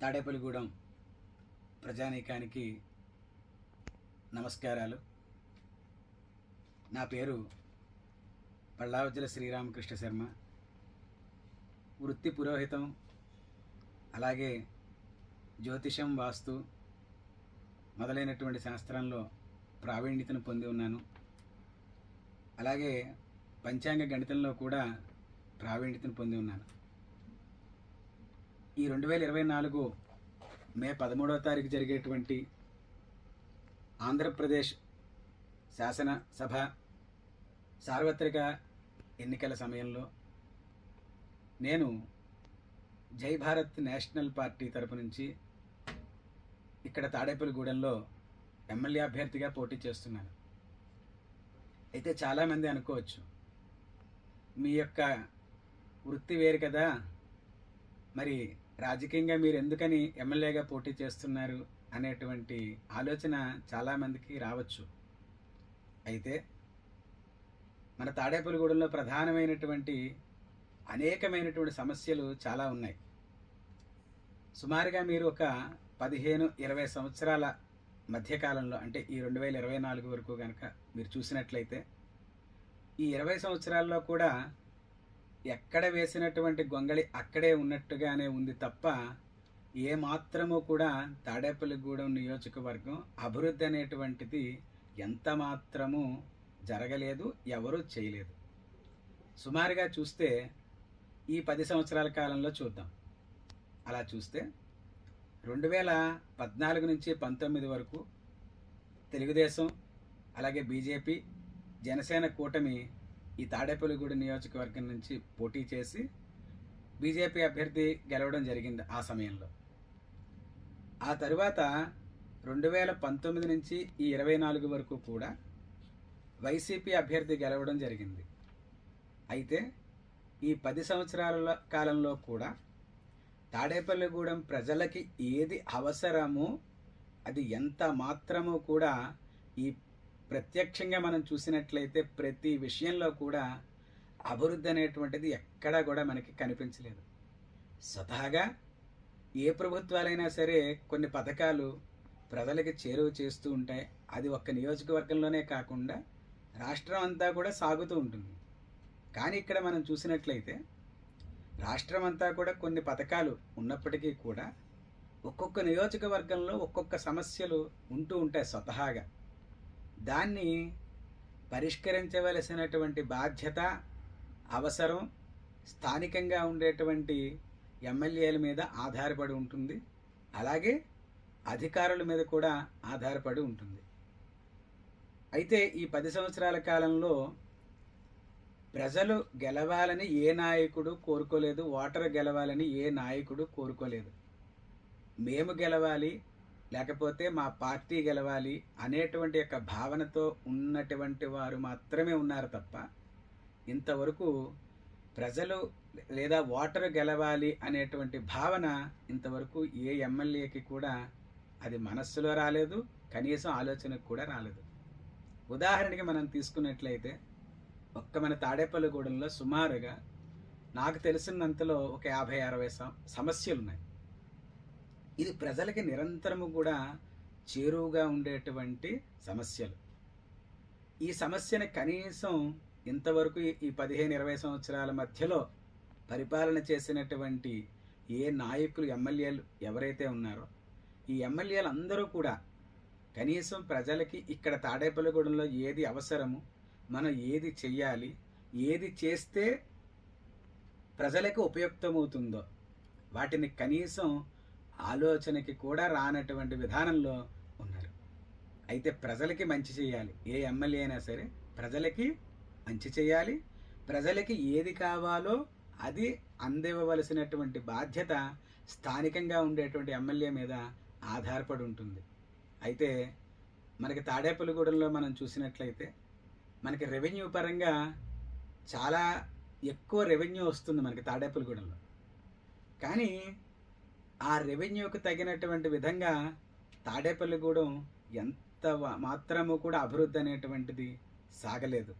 తాడేపల్లిగూడెం ప్రజానీకానికి నమస్కారాలు. నా పేరు పళ్ళావజ్జల శ్రీరామకృష్ణ శర్మ. వృత్తి పురోహితం, అలాగే జ్యోతిషం, వాస్తు మొదలైనటువంటి శాస్త్రంలో ప్రావీణ్యతను పొంది ఉన్నాను. అలాగే పంచాంగ గణితంలో కూడా ప్రావీణ్యతను పొంది ఉన్నాను. ఈ 2024 మే 13వ తారీఖు జరిగేటువంటి ఆంధ్రప్రదేశ్ శాసనసభ సార్వత్రిక ఎన్నికల సమయంలో నేను జై భారత్ నేషనల్ పార్టీ తరపు నుంచి ఇక్కడ తాడేపల్లిగూడెంలో ఎమ్మెల్యే అభ్యర్థిగా పోటీ చేస్తున్నాను. అయితే చాలామంది అనుకోవచ్చు, మీ యొక్క వృత్తి వేరు కదా, మరి రాజకీయంగా మీరు ఎందుకని ఎమ్మెల్యేగా పోటీ చేస్తున్నారు అనేటువంటి ఆలోచన చాలామందికి రావచ్చు. అయితే మన తాడేపల్లిగూడెంలో ప్రధానమైనటువంటి అనేకమైనటువంటి సమస్యలు చాలా ఉన్నాయి. సుమారుగా మీరు ఒక 15-20 సంవత్సరాల మధ్యకాలంలో, అంటే ఈ 2024 వరకు కనుక మీరు చూసినట్లయితే, ఈ 20 సంవత్సరాల్లో కూడా ఎక్కడ వేసినటువంటి గొంగళి అక్కడే ఉన్నట్టుగానే ఉంది తప్ప ఏమాత్రము కూడా తాడేపల్లిగూడెం నియోజకవర్గం అభివృద్ధి అనేటువంటిది ఎంత మాత్రము జరగలేదు, ఎవరూ చేయలేదు. సుమారుగా చూస్తే ఈ 10 సంవత్సరాల కాలంలో చూద్దాం. అలా చూస్తే 2014 నుంచి 19 వరకు తెలుగుదేశం, అలాగే బీజేపీ, జనసేన కూటమి ఈ తాడేపల్లిగూడెం నియోజకవర్గం నుంచి పోటీ చేసి బీజేపీ అభ్యర్థి గెలవడం జరిగింది ఆ సమయంలో. ఆ తరువాత 2019 నుంచి ఈ 24 వరకు కూడా వైసీపీ అభ్యర్థి గెలవడం జరిగింది. అయితే ఈ 10 సంవత్సరాల కాలంలో కూడా తాడేపల్లిగూడెం ప్రజలకి ఏది అవసరమో అది ఎంత మాత్రమో కూడా ఈ ప్రత్యక్షంగా మనం చూసినట్లయితే ప్రతి విషయంలో కూడా అభివృద్ధి అనేటువంటిది ఎక్కడా కూడా మనకి కనిపించలేదు. స్వతహాగా ఏ ప్రభుత్వాలైనా సరే కొన్ని పథకాలు ప్రజలకి చేరువ చేస్తూ ఉంటాయి. అది ఒక్క నియోజకవర్గంలోనే కాకుండా రాష్ట్రం అంతా కూడా సాగుతూ ఉంటుంది. కానీ ఇక్కడ మనం చూసినట్లయితే రాష్ట్రం అంతా కూడా కొన్ని పథకాలు ఉన్నప్పటికీ కూడా ఒక్కొక్క నియోజకవర్గంలో ఒక్కొక్క సమస్యలు ఉంటూ ఉంటాయి స్వతహాగా. దాన్ని పరిష్కరించవలసినటువంటి బాధ్యత, అవసరం స్థానికంగా ఉండేటువంటి ఎమ్మెల్యేల మీద ఆధారపడి ఉంటుంది. అలాగే అధికారుల మీద కూడా ఆధారపడి ఉంటుంది. అయితే ఈ 10 సంవత్సరాల కాలంలో ప్రజలు గెలవాలని ఏ నాయకుడు కోరుకోలేదు, ఓటరు గెలవాలని ఏ నాయకుడు కోరుకోలేదు. మేము గెలవాలి, లేకపోతే మా పార్టీ గెలవాలి అనేటువంటి యొక్క భావనతో ఉన్నటువంటి వారు మాత్రమే ఉన్నారు తప్ప ఇంతవరకు ప్రజలు లేదా ఓటరు గెలవాలి అనేటువంటి భావన ఇంతవరకు ఏ ఎమ్మెల్యేకి కూడా అది మనస్సులో రాలేదు, కనీసం ఆలోచనకు కూడా రాలేదు. ఉదాహరణకి మనం తీసుకున్నట్లయితే ఒక్క మన తాడేపల్లిగూడెంలో సుమారుగా నాకు తెలిసినంతలో ఒక 50-60 సమస్యలు ఉన్నాయి. ఇది ప్రజలకి నిరంతరము కూడా చేరువుగా ఉండేటువంటి సమస్యలు. ఈ సమస్యని కనీసం ఇంతవరకు ఈ 15-20 సంవత్సరాల మధ్యలో పరిపాలన చేసినటువంటి ఏ నాయకులు, ఎమ్మెల్యేలు ఎవరైతే ఉన్నారో ఈ ఎమ్మెల్యేలు అందరూ కూడా కనీసం ప్రజలకి ఇక్కడ తాడేపల్లిగూడెంలో ఏది అవసరము, మనం ఏది చెయ్యాలి, ఏది చేస్తే ప్రజలకు ఉపయుక్తమవుతుందో వాటిని కనీసం ఆలోచనకి కూడా రానటువంటి విధానంలో ఉన్నారు. అయితే ప్రజలకి మంచి చేయాలి, ఏ ఎమ్మెల్యే అయినా సరే ప్రజలకి మంచి చేయాలి, ప్రజలకి ఏది కావాలో అది అందివ్వవలసినటువంటి బాధ్యత స్థానికంగా ఉండేటువంటి ఎమ్మెల్యే మీద ఆధారపడి ఉంటుంది. అయితే మనకి తాడేపల్లిగూడెంలో మనం చూసినట్లయితే మనకి రెవెన్యూ పరంగా చాలా ఎక్కువ రెవెన్యూ వస్తుంది మనకి తాడేపల్లిగూడెంలో. కానీ ఆ రెవెన్యూకి తగినటువంటి విధంగా తాడేపల్లిగూడెం ఎంత మాత్రము కూడా అభివృద్ధి అనేటువంటిది సాగలేదు.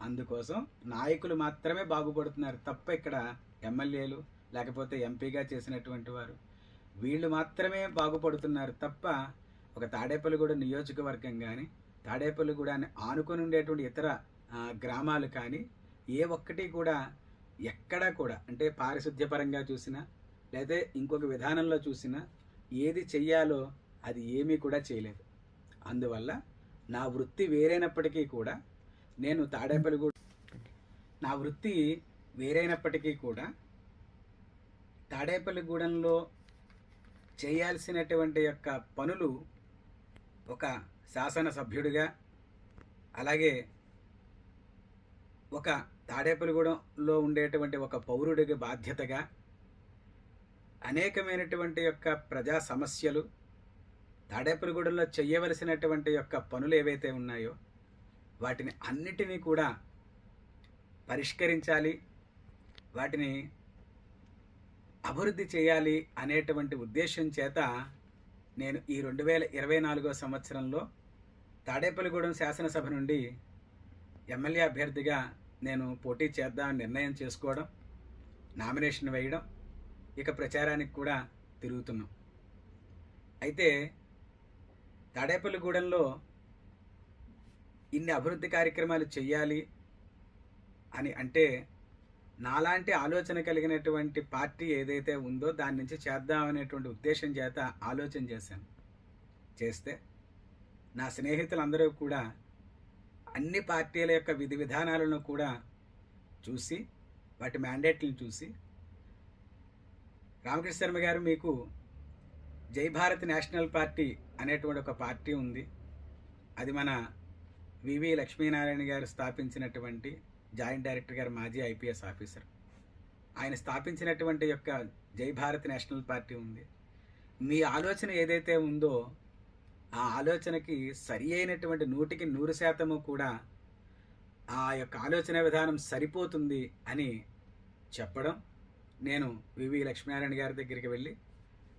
అందుకోసం నాయకులు మాత్రమే బాగుపడుతున్నారు తప్ప ఇక్కడ ఎమ్మెల్యేలు లేకపోతే ఎంపీగా చేసినటువంటి వారు వీళ్ళు మాత్రమే బాగుపడుతున్నారు తప్ప ఒక తాడేపల్లిగూడెం నియోజకవర్గం కానీ తాడేపల్లిగూడెన్ని ఆనుకొని ఉండేటువంటి ఇతర గ్రామాలు కానీ ఏ ఒక్కటి కూడా ఎక్కడా కూడా అంటే పారిశుద్ధ్యపరంగా చూసినా లేదా ఇంకొక విధానంలో చూసినా ఏది చెయ్యాలో అది ఏమీ కూడా చేయలేదు. అందువల్ల నా వృత్తి వేరైనప్పటికీ కూడా నేను నా వృత్తి వేరైనప్పటికీ కూడా తాడేపల్లిగూడెంలో చేయాల్సినటువంటి యొక్క పనులు ఒక శాసనసభ్యుడిగా అలాగే ఒక తాడేపల్లిగూడెంలో ఉండేటువంటి ఒక పౌరుడికి బాధ్యతగా అనేకమైనటువంటి యొక్క ప్రజా సమస్యలు తాడేపల్లిగూడెంలో చేయవలసినటువంటి యొక్క పనులు ఏవైతే ఉన్నాయో వాటిని అన్నిటినీ కూడా పరిష్కరించాలి, వాటిని అభివృద్ధి చేయాలి అనేటువంటి ఉద్దేశం చేత నేను ఈ 2024 సంవత్సరంలో తాడేపల్లిగూడెం శాసనసభ నుండి ఎమ్మెల్యే అభ్యర్థిగా నేను పోటీ చేద్దామని నిర్ణయం చేసుకోవడం, నామినేషన్ వేయడం, ఇక ప్రచారానికి కూడా తిరుగుతున్నాం. అయితే తాడేపల్లిగూడెంలో ఇన్ని అభివృద్ధి కార్యక్రమాలు చెయ్యాలి అని అంటే నాలాంటి ఆలోచన కలిగినటువంటి పార్టీ ఏదైతే ఉందో దాని నుంచి చేద్దామనేటువంటి ఉద్దేశం చేత ఆలోచన చేశాను. చేస్తే నా స్నేహితులందరూ కూడా అన్ని పార్టీల యొక్క విధి విధానాలను కూడా చూసి వాటి మ్యాండేట్లను చూసి రామకృష్ణ శర్మ గారు మీకు జై భారత్ నేషనల్ పార్టీ అనేటువంటి ఒక పార్టీ ఉంది, అది మన వివి లక్ష్మీనారాయణ గారు స్థాపించినటువంటి జాయింట్ డైరెక్టర్ గారు మాజీ ఐపీఎస్ ఆఫీసర్, ఆయన స్థాపించినటువంటి యొక్క జై భారత్ నేషనల్ పార్టీ ఉంది. మీ ఆలోచన ఏదైతే ఉందో ఆ ఆలోచనకి సరి అయినటువంటి 100% కూడా ఆ యొక్క ఆలోచన విధానం సరిపోతుంది అని చెప్పడం, నేను వివి లక్ష్మీనారాయణ గారి దగ్గరికి వెళ్ళి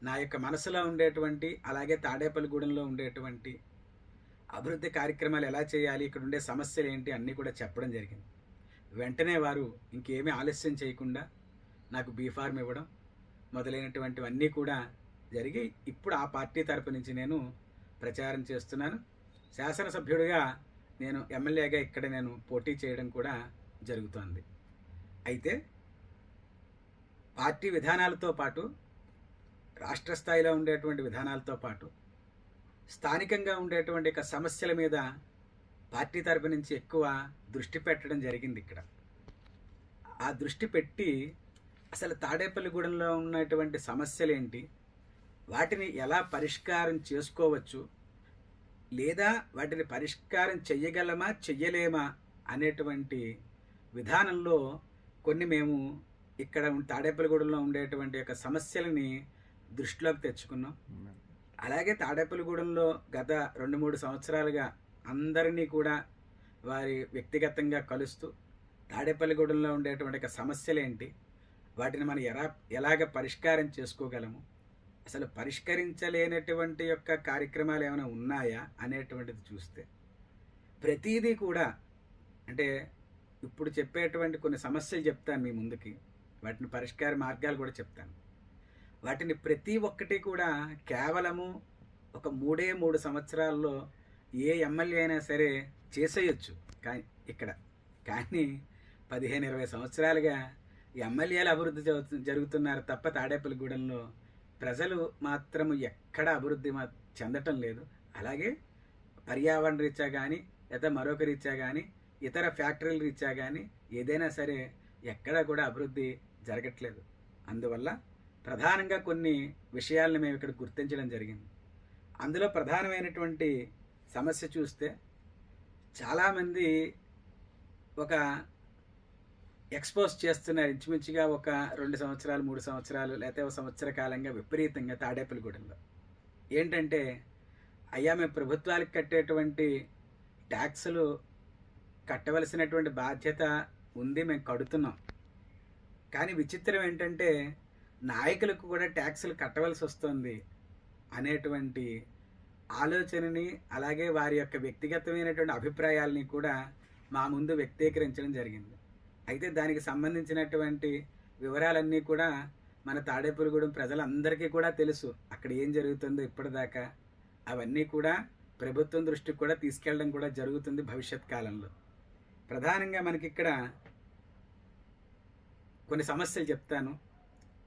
నా యొక్క మనసులో ఉండేటువంటి అలాగే తాడేపల్లిగూడెంలో ఉండేటువంటి అభివృద్ధి కార్యక్రమాలు ఎలా చేయాలి, ఇక్కడ ఉండే సమస్యలు ఏంటి అన్నీ కూడా చెప్పడం జరిగింది. వెంటనే వారు ఇంకేమీ ఆలస్యం చేయకుండా నాకు బీఫార్మ్ ఇవ్వడం మొదలైనటువంటివన్నీ కూడా జరిగి ఇప్పుడు ఆ పార్టీ తరపు నుంచి నేను ప్రచారం చేస్తున్నాను. శాసనసభ్యుడిగా నేను ఎమ్మెల్యేగా ఇక్కడ నేను పోటీ చేయడం కూడా జరుగుతోంది. అయితే పార్టీ విధానాలతో పాటు రాష్ట్ర స్థాయిలో ఉండేటువంటి విధానాలతో పాటు స్థానికంగా ఉండేటువంటి సమస్యల మీద పార్టీ తరపు నుంచి ఎక్కువ దృష్టి పెట్టడం జరిగింది. ఇక్కడ ఆ దృష్టి పెట్టి అసలు తాడేపల్లిగూడెంలో ఉన్నటువంటి సమస్యలు ఏంటి, వాటిని ఎలా పరిష్కారం చేసుకోవచ్చు, లేదా వాటిని పరిష్కారం చెయ్యగలమా చెయ్యలేమా అనేటువంటి విధానంలో కొన్ని మేము ఇక్కడ తాడేపల్లిగూడెంలో ఉండేటువంటి యొక్క సమస్యలని దృష్టిలోకి తెచ్చుకున్నాం. అలాగే తాడేపల్లిగూడెంలో గత 2-3 సంవత్సరాలుగా అందరినీ కూడా వారి వ్యక్తిగతంగా కలుస్తూ తాడేపల్లిగూడెంలో ఉండేటువంటి సమస్యలు ఏంటి, వాటిని మనం ఎలాగ పరిష్కారం చేసుకోగలము, అసలు పరిష్కరించలేనటువంటి యొక్క కార్యక్రమాలు ఏమైనా ఉన్నాయా అనేటువంటిది చూస్తే ప్రతిదీ కూడా అంటే ఇప్పుడు చెప్పేటువంటి కొన్ని సమస్యలు చెప్తాను మీ ముందుకి, వాటిని పరిష్కార మార్గాలు కూడా చెప్తాను. వాటిని ప్రతి ఒక్కటి కూడా కేవలము ఒక 3 సంవత్సరాల్లో ఏ ఎమ్మెల్యే అయినా సరే చేసేయచ్చు. కానీ 15-20 సంవత్సరాలుగా ఎమ్మెల్యేలు అభివృద్ధి జరుగుతున్నారు తప్ప తాడేపల్లిగూడెంలో ప్రజలు మాత్రము ఎక్కడ అభివృద్ధి చెందటం లేదు. అలాగే పర్యావరణ రీత్యా కానీ లేదా మరొక రీత్యా కానీ ఇతర ఫ్యాక్టరీల రీత్యా కానీ ఏదైనా సరే ఎక్కడా కూడా అభివృద్ధి జరగట్లేదు. అందువల్ల ప్రధానంగా కొన్ని విషయాలను మేము ఇక్కడ గుర్తించడం జరిగింది. అందులో ప్రధానమైనటువంటి సమస్య చూస్తే చాలామంది ఒక ఎక్స్పోజ్ చేస్తున్నారు, ఇంచుమించుగా ఒక 2 సంవత్సరాలు 3 సంవత్సరాలు లేకపోతే 1 సంవత్సర కాలంగా విపరీతంగా తాడేపల్లిగూడెంలో ఏంటంటే, అయ్యా మేము ప్రభుత్వాలకు కట్టేటువంటి ట్యాక్సులు కట్టవలసినటువంటి బాధ్యత ఉంది, మేము కడుతున్నాం. కానీ విచిత్రం ఏంటంటే నాయకులకు కూడా ట్యాక్సులు కట్టవలసి వస్తుంది అనేటువంటి ఆలోచనని అలాగే వారి యొక్క వ్యక్తిగతమైనటువంటి అభిప్రాయాలని కూడా మా ముందు వ్యక్తీకరించడం జరిగింది. అయితే దానికి సంబంధించినటువంటి వివరాలన్నీ కూడా మన తాడేపల్లిగూడెం ప్రజలందరికీ కూడా తెలుసు అక్కడ ఏం జరుగుతుందో ఇప్పటిదాకా. అవన్నీ కూడా ప్రభుత్వం దృష్టికి కూడా తీసుకెళ్ళడం కూడా జరుగుతుంది భవిష్యత్ కాలంలో. ప్రధానంగా మనకి ఇక్కడ కొన్ని సమస్యలు చెప్తాను,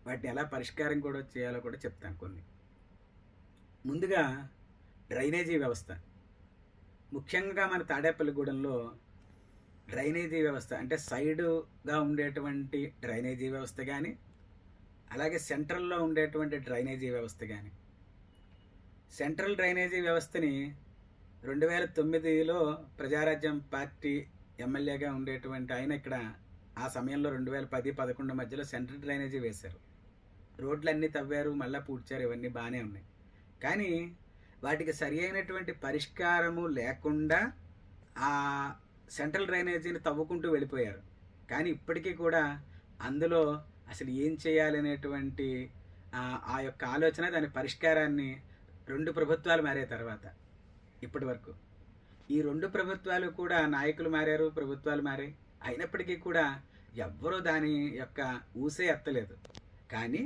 వాటిని ఎలా పరిష్కారం కూడా చేయాలో కూడా చెప్తాను కొన్ని. ముందుగా డ్రైనేజీ వ్యవస్థ. ముఖ్యంగా మన తాడేపల్లిగూడెంలో డ్రైనేజీ వ్యవస్థ అంటే సైడుగా ఉండేటువంటి డ్రైనేజీ వ్యవస్థ కానీ, అలాగే సెంట్రల్లో ఉండేటువంటి డ్రైనేజీ వ్యవస్థ కానీ. సెంట్రల్ డ్రైనేజీ వ్యవస్థని 2009లో ప్రజారాజ్యం పార్టీ ఎమ్మెల్యేగా ఉండేటువంటి ఆయన ఇక్కడ ఆ సమయంలో 2010-11 మధ్యలో సెంట్రల్ డ్రైనేజీ వేశారు. రోడ్లన్నీ తవ్వారు, మళ్ళీ పూడ్చారు, ఇవన్నీ బాగానే ఉన్నాయి. కానీ వాటికి సరి అయినటువంటి పరిష్కారము లేకుండా ఆ సెంట్రల్ డ్రైనేజీని తవ్వుకుంటూ వెళ్ళిపోయారు. కానీ ఇప్పటికీ కూడా అందులో అసలు ఏం చేయాలనేటువంటి ఆ యొక్క ఆలోచన, దాని పరిష్కారాన్ని 2 ప్రభుత్వాలు మారే తర్వాత ఇప్పటి వరకు ఈ 2 ప్రభుత్వాలు కూడా నాయకులు మారారు, ప్రభుత్వాలు మారాయి. అయినప్పటికీ కూడా ఎవ్వరూ దాని యొక్క ఊసే ఎత్తలేదు. కానీ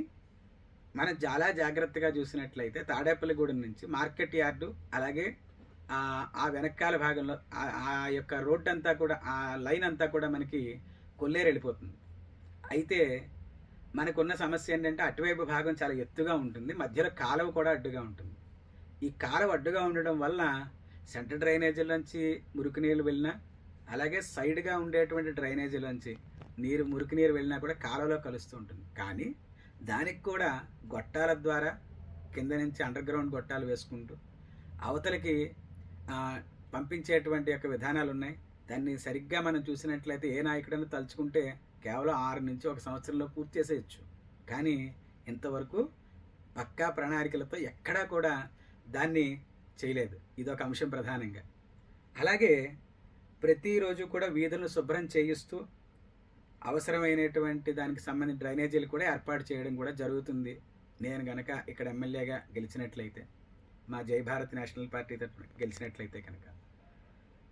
మనం చాలా జాగ్రత్తగా చూసినట్లయితే తాడేపల్లిగూడెం నుంచి మార్కెట్ యార్డు, అలాగే ఆ వెనకాల భాగంలో ఆ యొక్క రోడ్ అంతా కూడా, ఆ లైన్ అంతా కూడా మనకి కొల్లేరు వెళ్ళిపోతుంది. అయితే మనకున్న సమస్య ఏంటంటే అటువైపు భాగం చాలా ఎత్తుగా ఉంటుంది, మధ్యలో కాలువ కూడా అడ్డుగా ఉంటుంది. ఈ కాలువ అడ్డుగా ఉండడం వల్ల సెంట్రల్ డ్రైనేజీలోంచి మురికి నీళ్ళు వెళ్ళినా, అలాగే సైడ్గా ఉండేటువంటి డ్రైనేజీలోంచి మురికి నీరు వెళ్ళినా కూడా కాలువలో కలుస్తూ ఉంటుంది. కానీ దానికి కూడా గొట్టాల ద్వారా కింద నుంచి అండర్ గ్రౌండ్ గొట్టాలు వేసుకుంటూ అవతలకి పంపించేటువంటి యొక్క విధానాలు ఉన్నాయి. దాన్ని సరిగ్గా మనం చూసినట్లయితే ఏ నాయకుడైనా తలుచుకుంటే కేవలం 6 నుంచి 1 సంవత్సరంలో పూర్తి చేసేయచ్చు. కానీ ఇంతవరకు పక్కా ప్రణాళికలతో ఎక్కడా కూడా దాన్ని చేయలేదు. ఇదొక అంశం ప్రధానంగా. అలాగే ప్రతిరోజు కూడా వీధులను శుభ్రం చేయిస్తూ అవసరమైనటువంటి దానికి సంబంధించిన డ్రైనేజీలు కూడా ఏర్పాటు చేయడం కూడా జరుగుతుంది. నేను కనుక ఇక్కడ ఎమ్మెల్యేగా గెలిచినట్లయితే, మా జై భారత్ నేషనల్ పార్టీ తరఫున గెలిచినట్లయితే కనుక.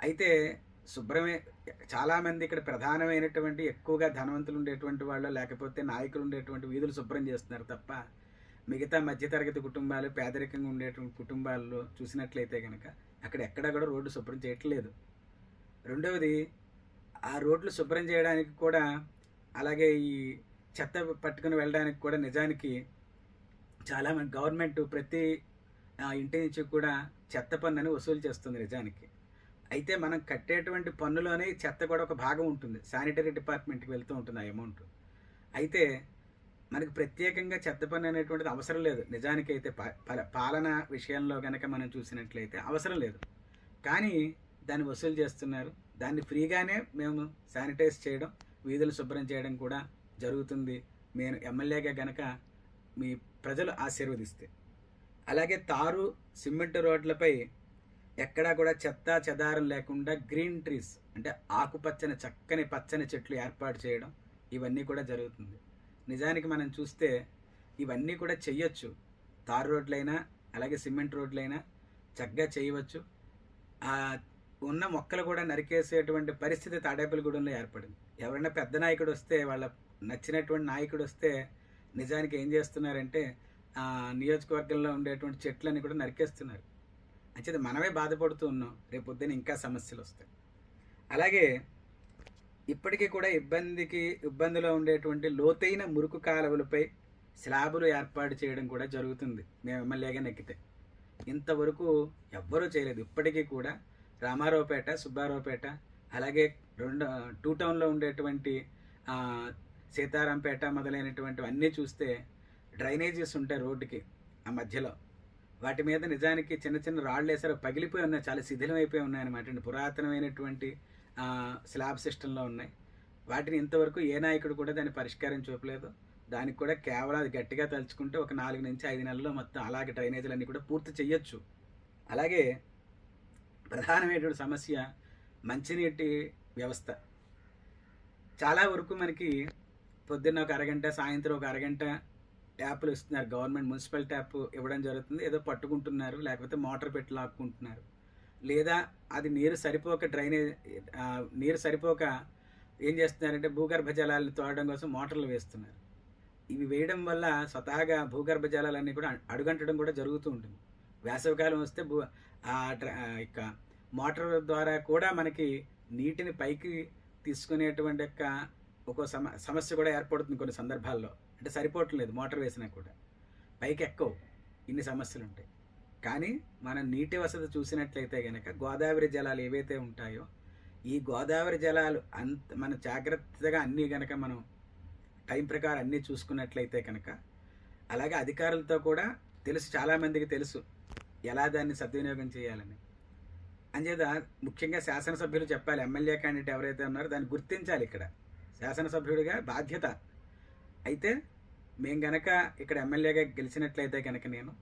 అయితే శుభ్రమే చాలామంది ఇక్కడ ప్రధానమైనటువంటి ఎక్కువగా ధనవంతులు ఉండేటువంటి వాళ్ళు, లేకపోతే నాయకులు ఉండేటువంటి వీధులు శుభ్రం చేస్తున్నారు తప్ప మిగతా మధ్యతరగతి కుటుంబాలు, పేదరికంగా ఉండేటువంటి కుటుంబాల్లో చూసినట్లయితే కనుక అక్కడ ఎక్కడా కూడా రోడ్డు శుభ్రం చేయట్లేదు. రెండవది, ఆ రోడ్లు శుభ్రం చేయడానికి కూడా, అలాగే ఈ చెత్త పట్టుకుని వెళ్ళడానికి కూడా నిజానికి చాలామంది గవర్నమెంట్ ప్రతి ఇంటి నుంచి కూడా చెత్త పన్నుని వసూలు చేస్తుంది నిజానికి. అయితే మనం కట్టేటువంటి పన్నులోనే చెత్త కూడా ఒక భాగం ఉంటుంది, శానిటరీ డిపార్ట్మెంట్కి వెళ్తూ ఉంటుంది ఆ అమౌంట్. అయితే మనకి ప్రత్యేకంగా చెత్త పన్ను అనేటువంటిది అవసరం లేదు నిజానికి. అయితే పాలన విషయంలో కనుక మనం చూసినట్లయితే అవసరం లేదు, కానీ దాన్ని వసూలు చేస్తున్నారు. దాన్ని ఫ్రీగానే మేము శానిటైజ్ చేయడం, వీధులు శుభ్రం చేయడం కూడా జరుగుతుంది నేను ఎమ్మెల్యేగా గనక మీ ప్రజలు ఆశీర్వదిస్తే. అలాగే తారు సిమెంట్ రోడ్లపై ఎక్కడా కూడా చెత్త చెదారం లేకుండా గ్రీన్ ట్రీస్ అంటే ఆకుపచ్చని చక్కని పచ్చని చెట్లు ఏర్పాటు చేయడం, ఇవన్నీ కూడా జరుగుతుంది. నిజానికి మనం చూస్తే ఇవన్నీ కూడా చెయ్యొచ్చు. తారు రోడ్లైనా అలాగే సిమెంట్ రోడ్లైనా చక్కగా చేయవచ్చు. ఉన్న మొక్కలు కూడా నరికేసేటువంటి పరిస్థితి తాడేపల్లిగూడెంలో ఏర్పడింది. ఎవరైనా పెద్ద నాయకుడు వస్తే, వాళ్ళ నచ్చినటువంటి నాయకుడు వస్తే నిజానికి ఏం చేస్తున్నారంటే నియోజకవర్గంలో ఉండేటువంటి చెట్లన్నీ కూడా నరికేస్తున్నారు. అంచేది మనమే బాధపడుతూ ఉన్నాం, రేపు పొద్దున్న ఇంకా సమస్యలు వస్తాయి. అలాగే ఇప్పటికీ కూడా ఇబ్బందిలో ఉండేటువంటి లోతైన మురుకు కాలువలపై స్లాబులు ఏర్పాటు చేయడం కూడా జరుగుతుంది మేము ఎమ్మెల్యేగా నెక్కితే. ఇంతవరకు ఎవ్వరూ చేయలేదు. ఇప్పటికీ కూడా రామారావుపేట, సుబ్బారావుపేట, అలాగే 2 టౌన్లో ఉండేటువంటి సీతారాంపేట మొదలైనటువంటివి అన్నీ చూస్తే డ్రైనేజీస్ ఉంటాయి రోడ్డుకి ఆ మధ్యలో. వాటి మీద నిజానికి చిన్న చిన్న రాళ్ళు వేసారు, పగిలిపోయి ఉన్నాయి, చాలా శిథిలం అయిపోయి ఉన్నాయన్నమాట. పురాతనమైనటువంటి స్లాబ్ సిస్టంలో ఉన్నాయి. వాటిని ఇంతవరకు ఏ నాయకుడు కూడా దాన్ని పరిష్కారం చూపలేదు. దానికి కూడా కేవలం అది గట్టిగా తలుచుకుంటే ఒక 4 నుంచి 5 నెలల్లో మొత్తం అలాగే డ్రైనేజీలన్నీ కూడా పూర్తి చేయొచ్చు. అలాగే ప్రధానమైనటువంటి సమస్య మంచినీటి వ్యవస్థ. చాలా వరకు మనకి పొద్దున్న ఒక అరగంట, సాయంత్రం ఒక అరగంట ట్యాప్లు ఇస్తున్నారు. గవర్నమెంట్ మున్సిపల్ ట్యాప్ ఇవ్వడం జరుగుతుంది. ఏదో పట్టుకుంటున్నారు, లేకపోతే మోటార్ పెట్టి లాక్కుంటున్నారు. లేదా అది నీరు సరిపోక ఏం చేస్తున్నారంటే భూగర్భ జలాలను తోడడం కోసం మోటార్లు వేస్తున్నారు. ఇవి వేయడం వల్ల స్వతహాగా భూగర్భ జలాలన్నీ కూడా అడుగంటడం కూడా జరుగుతూ ఉంటుంది. వేసవికాలం వస్తే ఇక మోటార్ ద్వారా కూడా మనకి నీటిని పైకి తీసుకునేటువంటి ఒక సమస్య కూడా ఏర్పడుతుంది కొన్ని సందర్భాల్లో. అంటే సరిపోవట్లేదు, మోటార్ వేసినా కూడా పైకి ఎక్కవు, ఇన్ని సమస్యలు ఉంటాయి. కానీ మనం నీటి వసతి చూసినట్లయితే కనుక గోదావరి జలాలు ఏవైతే ఉంటాయో ఈ గోదావరి జలాలు మన జాగ్రత్తగా అన్నీ కనుక మనం టైం ప్రకారం అన్నీ చూసుకున్నట్లయితే కనుక, అలాగే అధికారులతో కూడా తెలుసు, చాలామందికి తెలుసు ఎలా దాన్ని సద్వినియోగం చేయాలని. అంచేత ముఖ్యంగా శాసనసభ్యులు చెప్పాలి, ఎమ్మెల్యే క్యాండిడేట్ ఎవరైతే ఉన్నారో దాన్ని గుర్తించాలి. ఇక్కడ శాసనసభ్యుడిగా బాధ్యత. అయితే మేము గనక ఇక్కడ ఎమ్మెల్యేగా గెలిచినట్లయితే కనుక నేను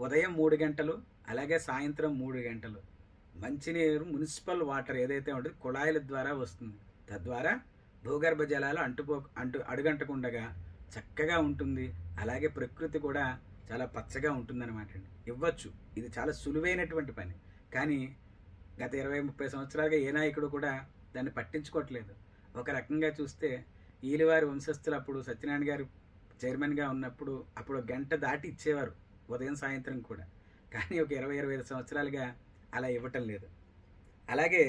ఉదయం 3 గంటలు అలాగే సాయంత్రం 3 గంటలు మంచినీరు మున్సిపల్ వాటర్ ఏదైతే ఉంటుందో కుళాయిల ద్వారా వస్తుంది. తద్వారా భూగర్భ జలాలు అడుగంటకుండగా చక్కగా ఉంటుంది. అలాగే ప్రకృతి కూడా చాలా పచ్చగా ఉంటుందన్నమాట అండి. ఇవ్వచ్చు, ఇది చాలా సులువైనటువంటి పని. కానీ గత 20-30 సంవత్సరాలుగా ఏ నాయకుడు కూడా దాన్ని పట్టించుకోవట్లేదు. ఒక రకంగా చూస్తే ఈలివారి వంశస్థులు అప్పుడు సత్యనారాయణ గారు చైర్మన్గా ఉన్నప్పుడు అప్పుడు గంట దాటి ఇచ్చేవారు ఉదయం సాయంత్రం కూడా. కానీ ఒక 20-25 సంవత్సరాలుగా అలా ఇవ్వటం లేదు. అలాగే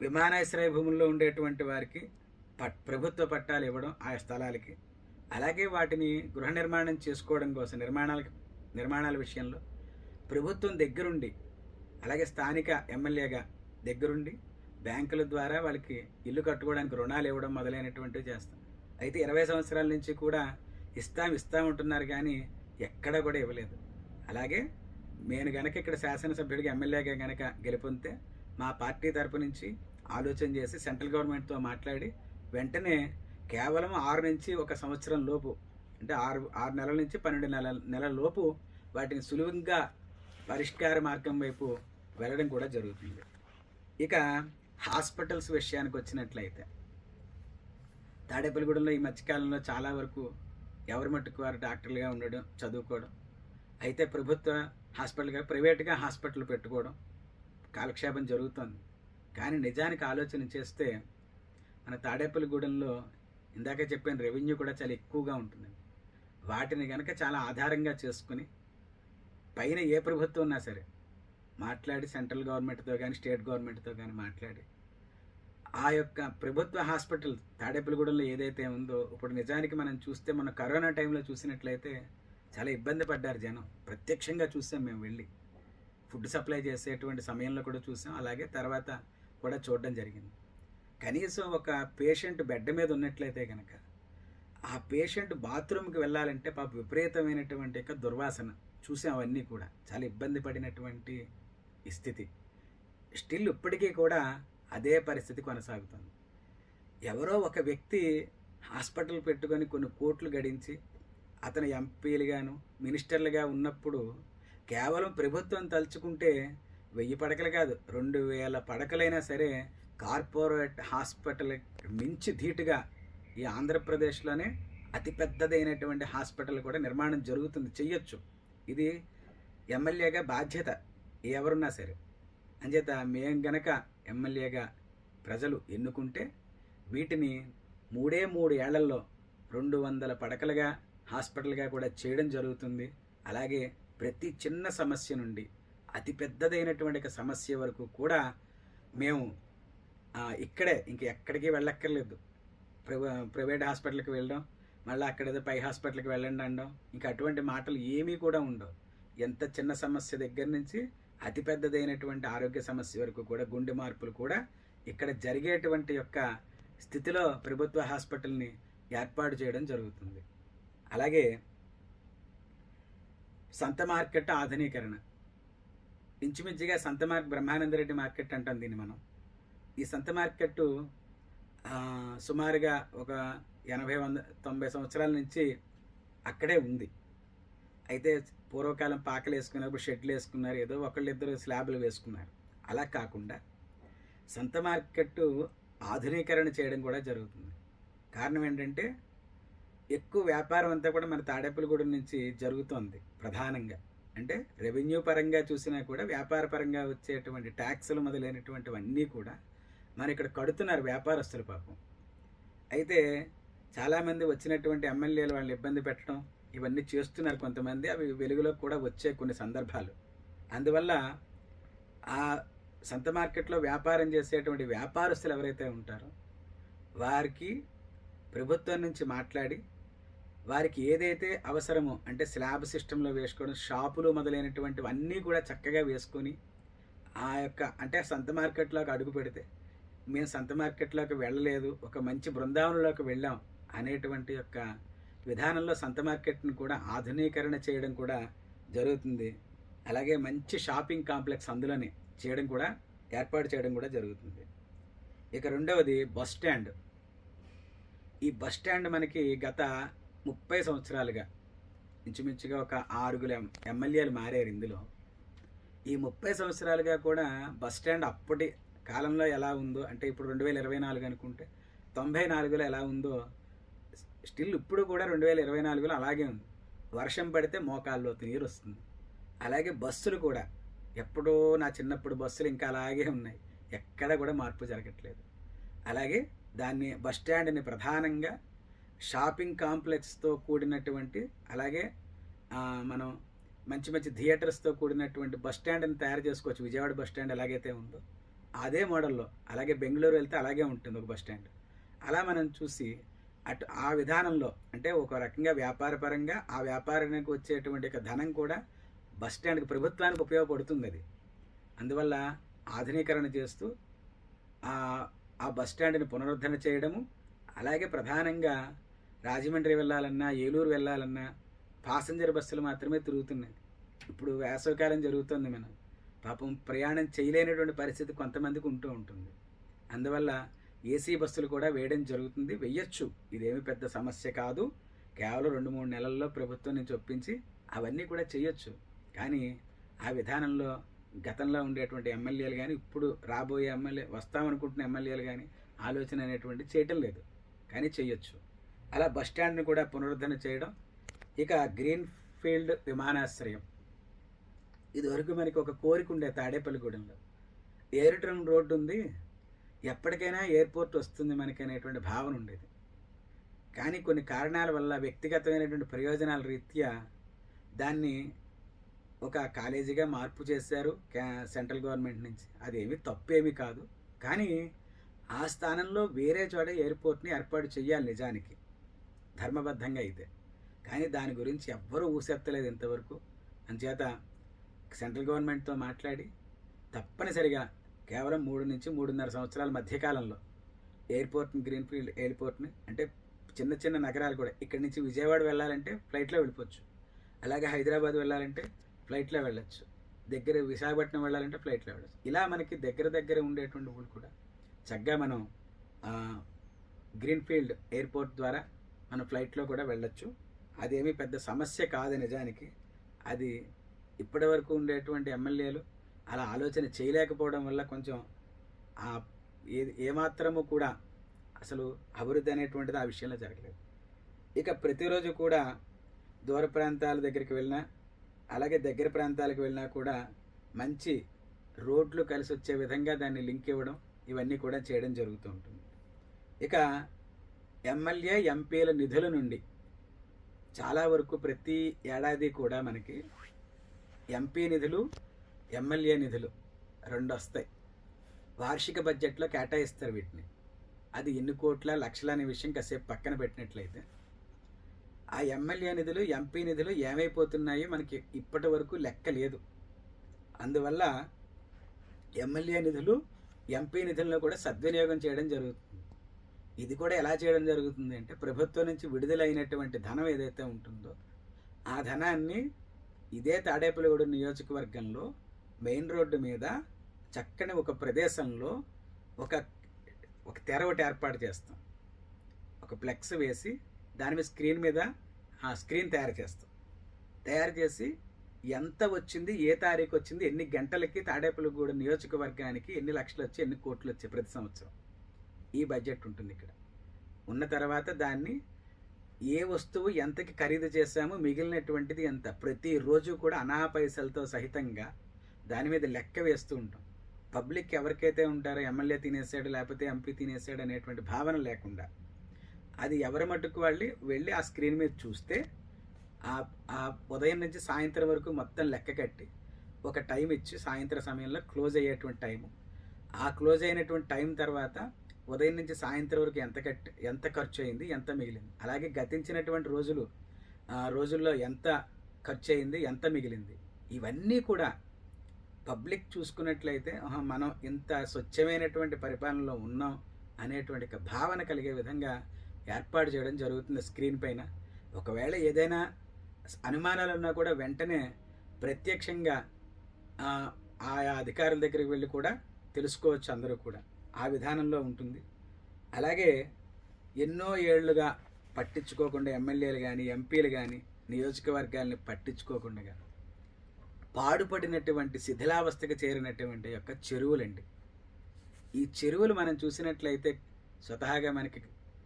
విమానాశ్రయ భూముల్లో ఉండేటువంటి వారికి ప్రభుత్వ పట్టాలు ఇవ్వడం ఆ స్థలాలకి, అలాగే వాటిని గృహ నిర్మాణం చేసుకోవడం కోసం నిర్మాణాల విషయంలో ప్రభుత్వం దగ్గరుండి, అలాగే స్థానిక ఎమ్మెల్యేగా దగ్గరుండి బ్యాంకుల ద్వారా వాళ్ళకి ఇల్లు కట్టుకోవడానికి రుణాలు ఇవ్వడం మొదలైనటువంటివి చేస్తాం. అయితే 20 సంవత్సరాల నుంచి కూడా ఇస్తాం ఉంటున్నారు, కానీ ఎక్కడా కూడా ఇవ్వలేదు. అలాగే నేను గనక ఇక్కడ శాసనసభ్యుడిగా ఎమ్మెల్యేగా గనక గెలుపొందితే మా పార్టీ తరపు నుంచి ఆలోచన చేసి సెంట్రల్ గవర్నమెంట్తో మాట్లాడి వెంటనే కేవలం 6 నుంచి 1 సంవత్సరం లోపు, అంటే 6 నెలల నుంచి 12 నెలల లోపు వాటిని సులువుగా పరిష్కార మార్గం వైపు వెళ్ళడం కూడా జరుగుతుంది. ఇక హాస్పిటల్స్ విషయానికి వచ్చినట్లయితే తాడేపల్లిగూడెంలో ఈ మధ్యకాలంలో చాలా వరకు ఎవరి మట్టుకు వారు డాక్టర్లుగా ఉండడం, చదువుకోవడం, అయితే ప్రభుత్వ హాస్పిటల్గా ప్రైవేట్గా హాస్పిటల్ పెట్టుకోవడం కాలక్షేపం జరుగుతుంది. కానీ నిజానికి ఆలోచన చేస్తే మన తాడేపల్లిగూడెంలో ఇందాక చెప్పిన రెవెన్యూ కూడా చాలా ఎక్కువగా ఉంటుంది. వాటిని కనుక చాలా ఆధారంగా చేసుకుని పైన ఏ ప్రభుత్వం ఉన్నా సరే మాట్లాడి సెంట్రల్ గవర్నమెంట్తో కానీ స్టేట్ గవర్నమెంట్తో కానీ మాట్లాడి ఆ యొక్క ప్రభుత్వ హాస్పిటల్ తాడేపల్లిగూడెంలో ఏదైతే ఉందో, ఇప్పుడు నిజానికి మనం చూస్తే మన కరోనా టైంలో చూసినట్లయితే చాలా ఇబ్బంది పడ్డారు జనం. ప్రత్యక్షంగా చూసాం, మేము వెళ్ళి ఫుడ్ సప్లై చేసేటువంటి సమయంలో కూడా చూసాం, అలాగే తర్వాత కూడా చూడడం జరిగింది. కనీసం ఒక పేషెంట్ బెడ్ మీద ఉన్నట్లయితే కనుక ఆ పేషెంట్ బాత్రూమ్కి వెళ్ళాలంటే పాప విపరీతమైనటువంటి దుర్వాసన చూసాం. అవన్నీ కూడా చాలా ఇబ్బంది పడినటువంటి స్థితి. స్టిల్ ఇప్పటికీ కూడా అదే పరిస్థితి కొనసాగుతుంది. ఎవరో ఒక వ్యక్తి హాస్పిటల్ పెట్టుకొని కొన్ని కోట్లు గడించి అతను ఎంపీలుగాను మినిస్టర్లుగా ఉన్నప్పుడు కేవలం ప్రభుత్వం తలుచుకుంటే 1000 పడకలు కాదు 2000 పడకలైనా సరే కార్పొరేట్ హాస్పిటల్ మించి ధీటుగా ఈ ఆంధ్రప్రదేశ్లోనే అతిపెద్దదైనటువంటి హాస్పిటల్ కూడా నిర్మాణం జరుగుతుంది, చెయ్యొచ్చు. ఇది ఎమ్మెల్యేగా బాధ్యత ఎవరున్నా సరే. అంచేత మేము గనక ఎమ్మెల్యేగా ప్రజలు ఎన్నుకుంటే వీటిని 3 ఏళ్లలో 200 పడకలుగా హాస్పిటల్గా కూడా చేయడం జరుగుతుంది. అలాగే ప్రతి చిన్న సమస్య నుండి అతి పెద్దదైనటువంటి సమస్య వరకు కూడా మేము ఇక్కడే ఎక్కడికి వెళ్ళక్కర్లేదు. ప్రైవేట్ హాస్పిటల్కి వెళ్ళడం, మళ్ళీ అక్కడేదో పై హాస్పిటల్కి వెళ్ళండి అనడం, ఇంకా అటువంటి మాటలు ఏమీ కూడా ఉండవు. ఎంత చిన్న సమస్య దగ్గర నుంచి అతి పెద్దదైనటువంటి ఆరోగ్య సమస్య వరకు కూడా, గుండె మార్పులు కూడా ఇక్కడ జరిగేటువంటి యొక్క స్థితిలో ప్రభుత్వ హాస్పిటల్ని ఏర్పాటు చేయడం జరుగుతుంది. అలాగే సంత మార్కెట్ ఆధునీకరణ, ఇంచుమించుగా బ్రహ్మానందరెడ్డి మార్కెట్ అంటాం దీన్ని మనం. ఈ సంత మార్కెట్టు సుమారుగా ఒక 80-90 సంవత్సరాల నుంచి అక్కడే ఉంది. అయితే పూర్వకాలం పాకలు వేసుకున్నప్పుడు షెడ్లు వేసుకున్నారు, ఏదో ఒకళ్ళిద్దరు స్లాబ్లు వేసుకున్నారు. అలా కాకుండా సంత మార్కెట్టు ఆధునీకరణ చేయడం కూడా జరుగుతుంది. కారణం ఏంటంటే ఎక్కువ వ్యాపారం అంతా కూడా మన తాడేపల్లిగూడెం నుంచి జరుగుతుంది ప్రధానంగా. అంటే రెవెన్యూ పరంగా చూసినా కూడా వ్యాపార పరంగా వచ్చేటువంటి ట్యాక్సులు మొదలైనటువంటివన్నీ కూడా మన ఇక్కడ కడుతున్నారు వ్యాపారస్తులు పాపం. అయితే చాలామంది వచ్చినటువంటి ఎమ్మెల్యేలు వాళ్ళని ఇబ్బంది పెట్టడం ఇవన్నీ చేస్తున్నారు కొంతమంది. అవి వెలుగులో కూడా వచ్చే కొన్ని సందర్భాలు. అందువల్ల ఆ సంత మార్కెట్లో వ్యాపారం చేసేటువంటి వ్యాపారస్తులు ఎవరైతే ఉంటారో వారికి ప్రభుత్వం నుంచి మాట్లాడి వారికి ఏదైతే అవసరమో అంటే స్లాబ్ సిస్టంలో వేసుకోవడం, షాపులు మొదలైనటువంటివన్నీ కూడా చక్కగా వేసుకొని ఆ యొక్క అంటే సంత మార్కెట్లోకి అడుగు పెడితే మేము సంత మార్కెట్లోకి వెళ్ళలేదు, ఒక మంచి బృందావనంలోకి వెళ్ళాం అనేటువంటి యొక్క విధానంలో సంత మార్కెట్ని కూడా ఆధునీకరణ చేయడం కూడా జరుగుతుంది. అలాగే మంచి షాపింగ్ కాంప్లెక్స్ అందులోనే చేయడం కూడా ఏర్పాటు చేయడం కూడా జరుగుతుంది. ఇక రెండవది బస్ స్టాండ్. ఈ బస్ స్టాండ్ మనకి గత 30 సంవత్సరాలుగా ఇంచుమించుగా ఒక 6 ఎమ్మెల్యేలు మారారు ఇందులో. ఈ 30 సంవత్సరాలుగా కూడా బస్ స్టాండ్ అప్పటి కాలంలో ఎలా ఉందో అంటే ఇప్పుడు 2024 అనుకుంటే 94లో ఎలా ఉందో స్టిల్ ఇప్పుడు కూడా 2024లో అలాగే ఉంది. వర్షం పడితే మోకాల్లోతు నీరు వస్తుంది. అలాగే బస్సులు కూడా ఎప్పుడో నా చిన్నప్పుడు బస్సులు ఇంకా అలాగే ఉన్నాయి, ఎక్కడ కూడా మార్పు జరగట్లేదు. అలాగే దాన్ని బస్ స్టాండ్ని ప్రధానంగా షాపింగ్ కాంప్లెక్స్తో కూడినటువంటి అలాగే మనం మంచి మంచి థియేటర్స్తో కూడినటువంటి బస్ స్టాండ్ని తయారు చేసుకోవచ్చు. విజయవాడ బస్ స్టాండ్ ఎలాగైతే ఉందో అదే మోడల్లో, అలాగే బెంగళూరు వెళ్తే అలాగే ఉంటుంది ఒక బస్ స్టాండ్. అలా మనం చూసి అటు ఆ విధానంలో అంటే ఒక రకంగా వ్యాపారపరంగా ఆ వ్యాపారానికి వచ్చేటువంటి ధనం కూడా బస్ స్టాండ్కి ప్రభుత్వానికి ఉపయోగపడుతుంది అది. అందువల్ల ఆధునీకరణ చేస్తూ ఆ బస్ స్టాండ్ని పునరుద్ధరణ చేయడము, అలాగే ప్రధానంగా రాజమండ్రి వెళ్ళాలన్నా ఏలూరు వెళ్ళాలన్నా ప్యాసింజర్ బస్సులు మాత్రమే తిరుగుతున్నాయి. ఇప్పుడు వేసవికాలం జరుగుతుంది, మనం పాపం ప్రయాణం చేయలేనటువంటి పరిస్థితి కొంతమందికి ఉంటూ ఉంటుంది. అందువల్ల ఏసీ బస్సులు కూడా వేయడం జరుగుతుంది, వెయ్యొచ్చు, ఇదేమి పెద్ద సమస్య కాదు. కేవలం 2-3 నెలల్లో ప్రభుత్వం నుంచి ఒప్పించి అవన్నీ కూడా చేయొచ్చు. కానీ ఆ విధానంలో గతంలో ఉండేటువంటి ఎమ్మెల్యేలు కానీ ఇప్పుడు రాబోయే వస్తామనుకుంటున్న ఎమ్మెల్యేలు కానీ ఆలోచన అనేటువంటి చేయటం లేదు, కానీ చేయొచ్చు. అలా బస్ స్టాండ్ని కూడా పునరుద్ధరణ చేయడం. ఇక గ్రీన్ ఫీల్డ్ విమానాశ్రయం, ఇదివరకు మనకి ఒక కోరిక ఉండే తాడేపల్లిగూడెంలో ఎయిర్టర్న్ రోడ్డు ఉంది, ఎప్పటికైనా ఎయిర్పోర్ట్ వస్తుంది మనకి అనేటువంటి భావన ఉండేది. కానీ కొన్ని కారణాల వల్ల వ్యక్తిగతమైనటువంటి ప్రయోజనాల రీత్యా దాన్ని ఒక కాలేజీగా మార్పు చేశారు సెంట్రల్ గవర్నమెంట్ నుంచి. అదేమి తప్పేమీ కాదు, కానీ ఆ స్థానంలో వేరే చోట ఎయిర్పోర్ట్ని ఏర్పాటు చేయాలి నిజానికి ధర్మబద్ధంగా అయితే. కానీ దాని గురించి ఎవ్వరూ ఊసెత్తలేదు ఇంతవరకు. అంచేత సెంట్రల్ గవర్నమెంట్తో మాట్లాడి తప్పనిసరిగా కేవలం 3 నుంచి 3.5 సంవత్సరాల మధ్యకాలంలో ఎయిర్పోర్ట్ని గ్రీన్ఫీల్డ్ ఎయిర్పోర్ట్ని అంటే చిన్న చిన్న నగరాలు కూడా ఇక్కడి నుంచి విజయవాడ వెళ్ళాలంటే ఫ్లైట్లో వెళ్ళిపోవచ్చు, అలాగే హైదరాబాద్ వెళ్ళాలంటే ఫ్లైట్లో వెళ్ళొచ్చు, దగ్గర విశాఖపట్నం వెళ్ళాలంటే ఫ్లైట్లో వెళ్ళచ్చు. ఇలా మనకి దగ్గర ఉండేటువంటి ఊళ్ళు కూడా చక్కగా మనం గ్రీన్ఫీల్డ్ ఎయిర్పోర్ట్ ద్వారా మనం ఫ్లైట్లో కూడా వెళ్ళొచ్చు. అదేమీ పెద్ద సమస్య కాదు నిజానికి. అది ఇప్పటి వరకు ఉండేటువంటి ఎమ్మెల్యేలు అలా ఆలోచన చేయలేకపోవడం వల్ల కొంచెం ఏమాత్రము కూడా అసలు అభివృద్ధి అనేటువంటిది ఆ విషయంలో జరగలేదు. ఇక ప్రతిరోజు కూడా దూర ప్రాంతాల దగ్గరికి వెళ్ళినా అలాగే దగ్గర ప్రాంతాలకు వెళ్ళినా కూడా మంచి రోడ్లు కలిసి వచ్చే విధంగా దాన్ని లింక్ ఇవ్వడం ఇవన్నీ కూడా చేయడం జరుగుతూ ఉంటుంది. ఇక ఎమ్మెల్యే ఎంపీల నిధుల నుండి చాలా వరకు ప్రతి ఏడాది కూడా మనకి ఎంపీ నిధులు ఎమ్మెల్యే నిధులు 2 వస్తాయి. వార్షిక బడ్జెట్లో కేటాయిస్తారు వీటిని. అది ఎన్ని కోట్ల లక్షల అనే విషయం కాసేపు పక్కన పెట్టినట్లయితే ఆ ఎమ్మెల్యే నిధులు ఎంపీ నిధులు ఏమైపోతున్నాయో మనకి ఇప్పటి వరకు లెక్క లేదు. అందువల్ల ఎమ్మెల్యే నిధులు ఎంపీ నిధులను కూడా సద్వినియోగం చేయడం జరుగుతుంది. ఇది కూడా ఎలా చేయడం జరుగుతుంది అంటే ప్రభుత్వం నుంచి విడుదలైనటువంటి ధనం ఏదైతే ఉంటుందో ఆ ధనాన్ని ఇదే తాడేపల్లిగూడెం నియోజకవర్గంలో మెయిన్ రోడ్డు మీద చక్కని ఒక ప్రదేశంలో ఒక తెర ఒకటి ఏర్పాటు చేస్తాం. ఒక ఫ్లెక్స్ వేసి దాని మీద స్క్రీన్ మీద ఆ స్క్రీన్ తయారు చేస్తాం. తయారు చేసి ఎంత వచ్చింది, ఏ తారీఖు వచ్చింది, ఎన్ని గంటలకి తాడేపల్లిగూడెం నియోజకవర్గానికి ఎన్ని లక్షలు వచ్చి ఎన్ని కోట్లు వచ్చాయి ప్రతి సంవత్సరం, ఈ బడ్జెట్ ఉంటుంది ఇక్కడ. ఉన్న తర్వాత దాన్ని ఏ వస్తువు ఎంతకి ఖరీదు చేశామో మిగిలినటువంటిది ఎంత ప్రతిరోజు కూడా అనా పైసలతో సహితంగా దాని మీద లెక్క వేస్తూ ఉంటాం. పబ్లిక్ ఎవరికైతే ఉంటారో ఎమ్మెల్యే తినేసాడు లేకపోతే ఎంపీ తినేసాడు అనేటువంటి భావన లేకుండా అది ఎవరి మట్టుకు వాళ్ళు వెళ్ళి ఆ స్క్రీన్ మీద చూస్తే ఆ ఆ ఉదయం నుంచి సాయంత్రం వరకు మొత్తం లెక్క కట్టి ఒక టైం ఇచ్చి సాయంత్రం సమయంలో క్లోజ్ అయ్యేటువంటి టైము, ఆ క్లోజ్ అయినటువంటి టైం తర్వాత ఉదయం నుంచి సాయంత్రం వరకు ఎంత ఖర్చు అయింది, ఎంత మిగిలింది, అలాగే గతించినటువంటి రోజుల్లో ఎంత ఖర్చు అయింది, ఎంత మిగిలింది, ఇవన్నీ కూడా పబ్లిక్ చూసుకున్నట్లయితే మనం ఇంత స్వచ్ఛమైనటువంటి పరిపాలనలో ఉన్నాం అనేటువంటి భావన కలిగే విధంగా ఏర్పాటు చేయడం జరుగుతుంది స్క్రీన్ పైన. ఒకవేళ ఏదైనా అనుమానాలు ఉన్నా కూడా వెంటనే ప్రత్యక్షంగా ఆయా అధికారుల దగ్గరికి వెళ్ళి కూడా తెలుసుకోవచ్చు అందరూ కూడా. ఆ విధానంలో ఉంటుంది. అలాగే ఎన్నో ఏళ్లుగా పట్టించుకోకుండా ఎమ్మెల్యేలు కానీ ఎంపీలు కానీ నియోజకవర్గాల్ని పట్టించుకోకుండా పాడుపడినటువంటి శిథిలావస్థకు చేరినటువంటి యొక్క చెరువులండి. ఈ చెరువులు మనం చూసినట్లయితే స్వతహాగా మనకి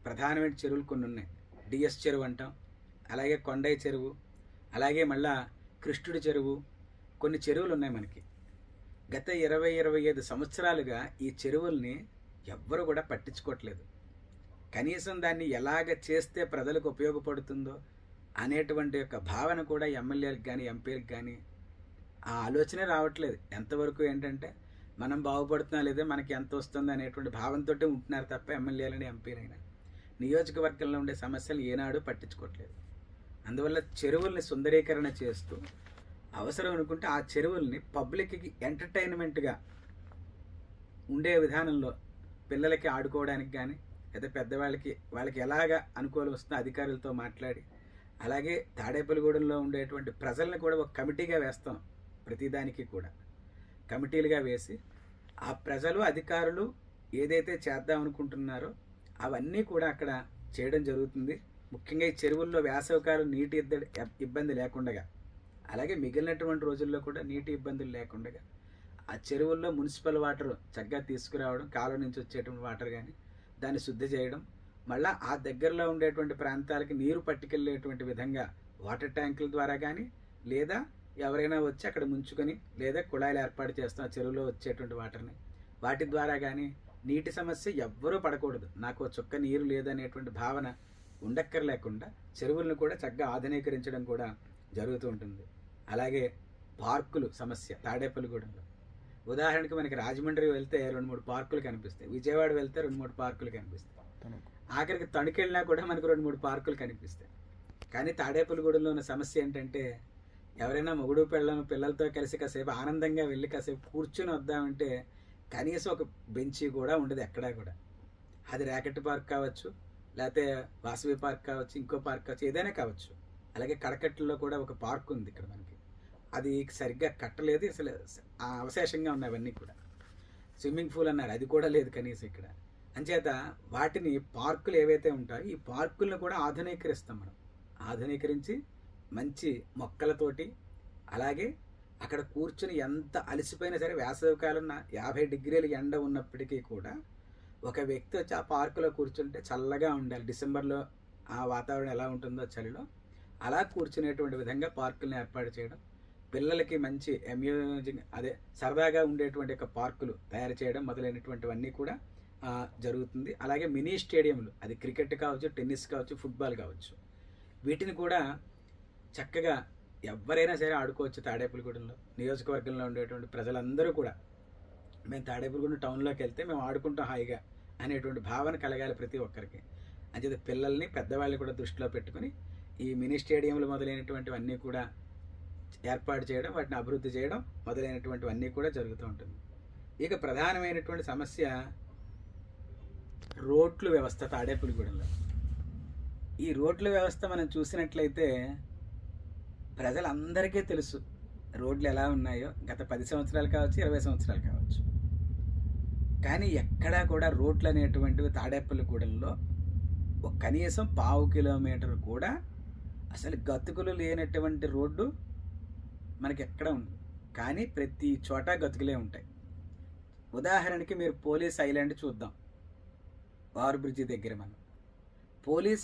ప్రధానమైన చెరువులు కొన్ని ఉన్నాయి. డిఎస్ చెరువు అంటాం, అలాగే కొండయ్య చెరువు, అలాగే మళ్ళా కృష్ణుడి చెరువు, కొన్ని చెరువులు ఉన్నాయి మనకి. గత 20-25 సంవత్సరాలుగా ఈ చెరువుల్ని ఎవ్వరు కూడా పట్టించుకోవట్లేదు. కనీసం దాన్ని ఎలాగ చేస్తే ప్రజలకు ఉపయోగపడుతుందో అనేటువంటి యొక్క భావన కూడా ఎమ్మెల్యేలకు కానీ ఎంపీలకు కానీ ఆ ఆలోచనే రావట్లేదు. ఎంతవరకు ఏంటంటే మనం బాగుపడుతున్నా లేదా మనకి ఎంత వస్తుంది అనేటువంటి భావంతో ఉంటున్నారు తప్ప ఎమ్మెల్యేలని ఎంపీలైనా నియోజకవర్గంలో ఉండే సమస్యలు ఏనాడు పట్టించుకోవట్లేదు. అందువల్ల చెరువుల్ని సుందరీకరణ చేస్తూ అవసరం అనుకుంటే ఆ చెరువుల్ని పబ్లిక్కి ఎంటర్టైన్మెంట్గా ఉండే విధానంలో పిల్లలకి ఆడుకోవడానికి కానీ లేదా వాళ్ళకి ఎలాగ అనుకూలం వస్తుందో అధికారులతో మాట్లాడి, అలాగే తాడేపల్లిగూడెంలో ఉండేటువంటి ప్రజల్ని కూడా ఒక కమిటీగా వేస్తాం. ప్రతిదానికి కూడా కమిటీలుగా వేసి ఆ ప్రజలు అధికారులు ఏదైతే చేద్దాం అనుకుంటున్నారో అవన్నీ కూడా అక్కడ చేయడం జరుగుతుంది. ముఖ్యంగా ఈ చెరువుల్లో వేసవికాలం నీటి ఇబ్బంది లేకుండా, అలాగే మిగిలినటువంటి రోజుల్లో కూడా నీటి ఇబ్బందులు లేకుండా ఆ చెరువుల్లో మున్సిపల్ వాటర్ చక్కగా తీసుకురావడం, కాలువ నుంచి వచ్చేటువంటి వాటర్ కానీ దాన్ని శుద్ధి చేయడం, మళ్ళీ ఆ దగ్గరలో ఉండేటువంటి ప్రాంతాలకి నీరు పట్టుకెళ్ళేటువంటి విధంగా వాటర్ ట్యాంకుల ద్వారా కానీ లేదా ఎవరైనా వచ్చి అక్కడ ముంచుకొని లేదా కుళాయిలు ఏర్పాటు చేస్తాం ఆ చెరువులో వచ్చేటువంటి వాటర్ని, వాటి ద్వారా కానీ నీటి సమస్య ఎవ్వరూ పడకూడదు, నాకు చుక్క నీరు లేదనేటువంటి భావన ఉండక్కర్లేకుండా చెరువులను కూడా చక్కగా ఆధునీకరించడం కూడా జరుగుతూ ఉంటుంది. అలాగే పార్కులు సమస్య తాడేపల్లిగూడెంలో ఉదాహరణకి మనకి రాజమండ్రి వెళ్తే 2-3 పార్కులు కనిపిస్తాయి, విజయవాడ వెళ్తే 2-3 పార్కులు కనిపిస్తాయి, ఆఖరికి తణుకెళ్ళినా కూడా మనకు 2-3 పార్కులు కనిపిస్తాయి. కానీ తాడేపల్లిగూడెంలో ఉన్న సమస్య ఏంటంటే ఎవరైనా మొగుడు పిల్లలతో కలిసి కాసేపు ఆనందంగా వెళ్ళి కాసేపు కూర్చుని వద్దామంటే కనీసం ఒక బెంచీ కూడా ఉండదు ఎక్కడా కూడా. అది ర్యాకెట్ పార్క్ కావచ్చు, లేకపోతే వాసవి పార్క్ కావచ్చు, ఇంకో పార్క్ కావచ్చు, ఏదైనా కావచ్చు. అలాగే కడకట్టలో కూడా ఒక పార్క్ ఉంది ఇక్కడ మనకి, అది సరిగ్గా కట్టలేదు, అసలు అవశేషంగా ఉన్నాయి అవన్నీ కూడా. స్విమ్మింగ్ పూల్ అన్నారు, అది కూడా లేదు కనీసం ఇక్కడ. అంచేత వాటిని పార్కులు ఏవైతే ఉంటాయో ఈ పార్కులను కూడా ఆధునీకరిస్తాం మనం. ఆధునీకరించి మంచి మొక్కలతోటి, అలాగే అక్కడ కూర్చుని ఎంత అలసిపోయినా సరే వేసవికాలం 50 డిగ్రీల ఎండ ఉన్నప్పటికీ కూడా ఒక వ్యక్తి వచ్చి ఆ పార్కులో కూర్చుంటే చల్లగా ఉండాలి. డిసెంబర్లో ఆ వాతావరణం ఎలా ఉంటుందో చలిలో అలా కూర్చునేటువంటి విధంగా పార్కులను ఏర్పాటు చేయడం, పిల్లలకి మంచి సరదాగా ఉండేటువంటి ఒక పార్కులు తయారు చేయడం మొదలైనటువంటివన్నీ కూడా జరుగుతుంది. అలాగే మినీ స్టేడియంలు, అది క్రికెట్ కావచ్చు, టెన్నిస్ కావచ్చు, ఫుట్బాల్ కావచ్చు, వీటిని కూడా చక్కగా ఎవరైనా సరే ఆడుకోవచ్చు. తాడేపల్లిగూడెంలో నియోజకవర్గంలో ఉండేటువంటి ప్రజలందరూ కూడా మేము తాడేపల్లిగూడెం టౌన్లోకి వెళ్తే మేము ఆడుకుంటాం హాయిగా అనేటువంటి భావన కలగాలి ప్రతి ఒక్కరికి. అంచేత పిల్లల్ని పెద్దవాళ్ళని కూడా దృష్టిలో పెట్టుకుని ఈ మినీ స్టేడియంలు మొదలైనటువంటివన్నీ కూడా ఏర్పాటు చేయడం, వాటిని అభివృద్ధి చేయడం మొదలైనటువంటివన్నీ కూడా జరుగుతూ ఉంటుంది. ఇక ప్రధానమైనటువంటి సమస్య రోడ్ల వ్యవస్థ తాడేపల్లిగూడెంలో. ఈ రోడ్ల వ్యవస్థ మనం చూసినట్లయితే ప్రజలందరికీ తెలుసు రోడ్లు ఎలా ఉన్నాయో, గత 10 సంవత్సరాలు కావచ్చు, 20 సంవత్సరాలు కావచ్చు. కానీ ఎక్కడా కూడా రోడ్లు అనేటువంటివి తాడేపల్లిగూడెంలో కనీసం 1/2 కిలోమీటర్ కూడా అసలు గతుకులు లేనటువంటి రోడ్డు మనకి ఎక్కడ ఉంది. కానీ ప్రతి చోట గతుకులే ఉంటాయి. ఉదాహరణకి మీరు పోలీస్ ఐలాండ్ చూద్దాం, ఓవర్ బ్రిడ్జి దగ్గర. మనం పోలీస్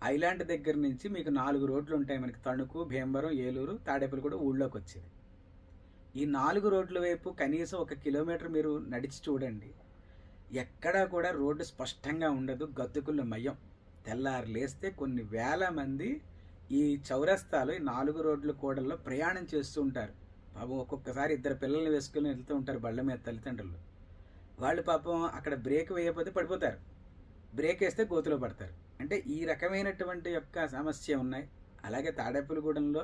ఐలాండ్ దగ్గర నుంచి మీకు 4 రోడ్లు ఉంటాయి మనకి, తణుకు, భీమవరం, ఏలూరు, తాడేపల్లిగూడెం ఊళ్ళోకి వచ్చేది. ఈ 4 రోడ్ల వైపు కనీసం 1 కిలోమీటర్ మీరు నడిచి చూడండి, ఎక్కడా కూడా రోడ్డు స్పష్టంగా ఉండదు, గతుకుల మయం. తెల్లారు లేస్తే కొన్ని వేల మంది ఈ చౌరస్తాలో ఈ 4 రోడ్ల కూడల్లో ప్రయాణం చేస్తూ ఉంటారు. పాపం ఒక్కొక్కసారి 2 పిల్లల్ని వేసుకుని వెళ్తూ ఉంటారు బళ్ళ మీద తల్లిదండ్రులు. వాళ్ళు పాపం అక్కడ బ్రేక్ వేయకపోతే పడిపోతారు, బ్రేక్ వేస్తే గోతులో పడతారు. అంటే ఈ రకమైనటువంటి యొక్క సమస్య ఉన్నాయి. అలాగే తాడేపల్లిగూడెంలో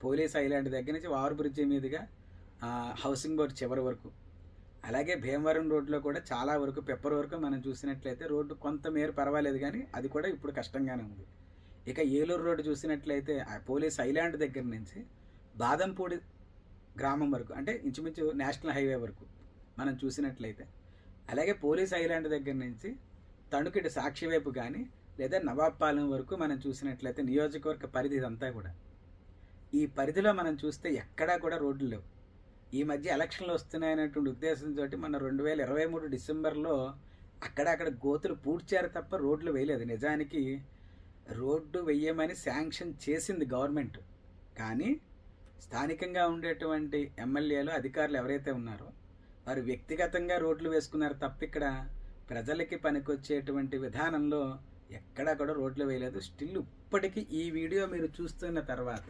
పోలీస్ ఐలాండ్ దగ్గర నుంచి ఓవర్ బ్రిడ్జి మీదుగా హౌసింగ్ బోర్డు చివరి వరకు, అలాగే భీమవరం రోడ్లో కూడా చాలా వరకు పెప్పర్ వరకు మనం చూసినట్లయితే రోడ్డు కొంత మేర పర్వాలేదు, కానీ అది కూడా ఇప్పుడు కష్టంగానే ఉంది. ఇక ఏలూరు రోడ్డు చూసినట్లయితే ఆ పోలీస్ ఐలాండ్ దగ్గర నుంచి బాదంపూడి గ్రామం వరకు, అంటే ఇంచుమించు నేషనల్ హైవే వరకు మనం చూసినట్లయితే, అలాగే పోలీస్ ఐలాండ్ దగ్గర నుంచి తణుకుడి సాక్షి వైపు కానీ లేదా నవాబ్పాలెం వరకు మనం చూసినట్లయితే నియోజకవర్గ పరిధి ఇదంతా కూడా. ఈ పరిధిలో మనం చూస్తే ఎక్కడా కూడా రోడ్లు లేవు. ఈ మధ్య ఎలక్షన్లు వస్తున్నాయనేటువంటి ఉద్దేశంతో మన 2023 డిసెంబర్లో అక్కడక్కడ గోతులు పూడ్చారు తప్ప రోడ్లు వేయలేదు. నిజానికి రోడ్డు వేయమని శాంక్షన్ చేసింది గవర్నమెంట్, కానీ స్థానికంగా ఉండేటువంటి ఎమ్మెల్యేలు అధికారులు ఎవరైతే ఉన్నారో వారు వ్యక్తిగతంగా రోడ్లు వేసుకున్నారు తప్ప ఇక్కడ ప్రజలకి పనికొచ్చేటువంటి విధానంలో ఎక్కడా కూడా రోడ్లు వేయలేదు. స్టిల్ ఇప్పటికీ ఈ వీడియో మీరు చూస్తున్న తర్వాత,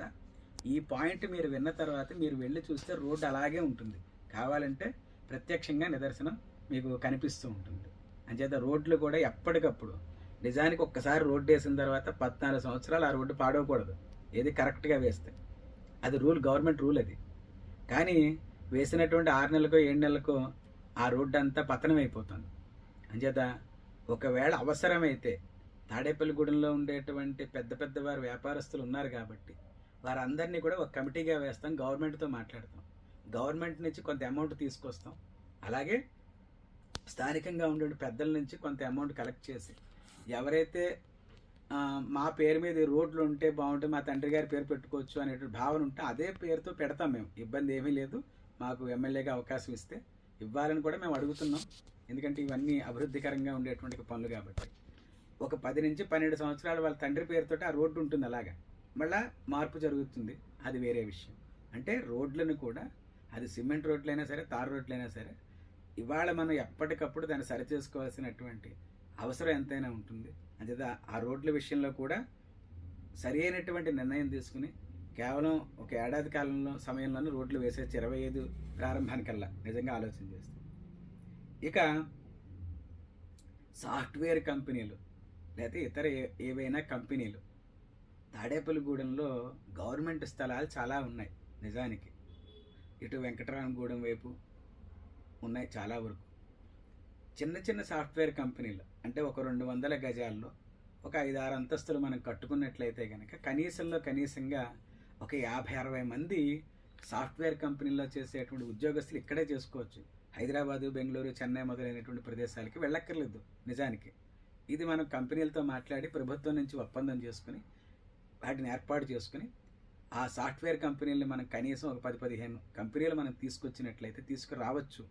ఈ పాయింట్ మీరు విన్న తర్వాత మీరు వెళ్ళి చూస్తే రోడ్డు అలాగే ఉంటుంది. కావాలంటే ప్రత్యక్షంగా నిదర్శనం మీకు కనిపిస్తూ ఉంటుంది. అంచేత రోడ్లు కూడా ఎప్పటికప్పుడు, నిజానికి ఒక్కసారి రోడ్డు వేసిన తర్వాత 14 సంవత్సరాలు ఆ రోడ్డు పాడవకూడదు, ఏది కరెక్ట్గా వేస్తే. అది రూల్, గవర్నమెంట్ రూల్ అది. కానీ వేసినటువంటి 6 నెలలకో 7 నెలలకో ఆ రోడ్డు అంతా పతనం అయిపోతుంది. అంచేత ఒకవేళ అవసరమైతే తాడేపల్లిగూడెంలో ఉండేటువంటి పెద్ద పెద్ద వారు వ్యాపారస్తులు ఉన్నారు కాబట్టి వారందరినీ కూడా ఒక కమిటీగా వేస్తాం, గవర్నమెంట్తో మాట్లాడతాం, గవర్నమెంట్ నుంచి కొంత అమౌంట్ తీసుకొస్తాం, అలాగే స్థానికంగా ఉండే పెద్దల నుంచి కొంత అమౌంట్ కలెక్ట్ చేసి ఎవరైతే మా పేరు మీద ఈ రోడ్లు ఉంటే బాగుంటుంది, మా తండ్రి గారి పేరు పెట్టుకోవచ్చు అనేటువంటి భావన ఉంటే అదే పేరుతో పెడతాం. మేము ఇబ్బంది ఏమీ లేదు, మాకు ఎమ్మెల్యేగా అవకాశం ఇస్తే ఇవ్వాలని కూడా మేము అడుగుతున్నాం. ఎందుకంటే ఇవన్నీ అభివృద్ధికరంగా ఉండేటువంటి పనులు కాబట్టి. ఒక 10 నుంచి 12 సంవత్సరాలు వాళ్ళ తండ్రి పేరుతో ఆ రోడ్డు ఉంటుంది, అలాగా మళ్ళీ మార్పు జరుగుతుంది, అది వేరే విషయం. అంటే రోడ్లను కూడా, అది సిమెంట్ రోడ్లైనా సరే తార్ రోడ్లైనా సరే, ఇవాళ మనం ఎప్పటికప్పుడు దాన్ని సరిచేసుకోవాల్సినటువంటి అవసరం ఎంతైనా ఉంటుంది. అంతే ఆ రోడ్ల విషయంలో కూడా సరి అయినటువంటి నిర్ణయం తీసుకుని కేవలం ఒక ఏడాది సమయంలోనే రోడ్లు వేసేసి 25 ప్రారంభానికల్లా నిజంగా ఆలోచన చేస్తాం. ఇక సాఫ్ట్వేర్ కంపెనీలు లేకపోతే ఇతర ఏవైనా కంపెనీలు తాడేపల్లిగూడెంలో గవర్నమెంట్ స్థలాలు చాలా ఉన్నాయి. నిజానికి ఇటు వెంకటరామగూడెం వైపు ఉన్నాయి చాలా వరకు. చిన్న చిన్న సాఫ్ట్వేర్ కంపెనీలు అంటే ఒక 200 గజాల్లో ఒక 5-6 అంతస్తులు మనం కట్టుకున్నట్లయితే కనుక కనీసంగా ఒక 50-60 మంది సాఫ్ట్వేర్ కంపెనీల్లో చేసేటువంటి ఉద్యోగస్తులు ఇక్కడే చేసుకోవచ్చు. హైదరాబాదు, బెంగళూరు, చెన్నై మొదలైనటువంటి ప్రదేశాలకి వెళ్ళక్కర్లేదు. నిజానికి ఇది మనం కంపెనీలతో మాట్లాడి ప్రభుత్వం నుంచి ఒప్పందం చేసుకుని వాటిని ఏర్పాటు చేసుకుని ఆ సాఫ్ట్వేర్ కంపెనీలను మనం కనీసం ఒక 10-15 కంపెనీలు మనం తీసుకొచ్చినట్లయితే తీసుకురావచ్చు.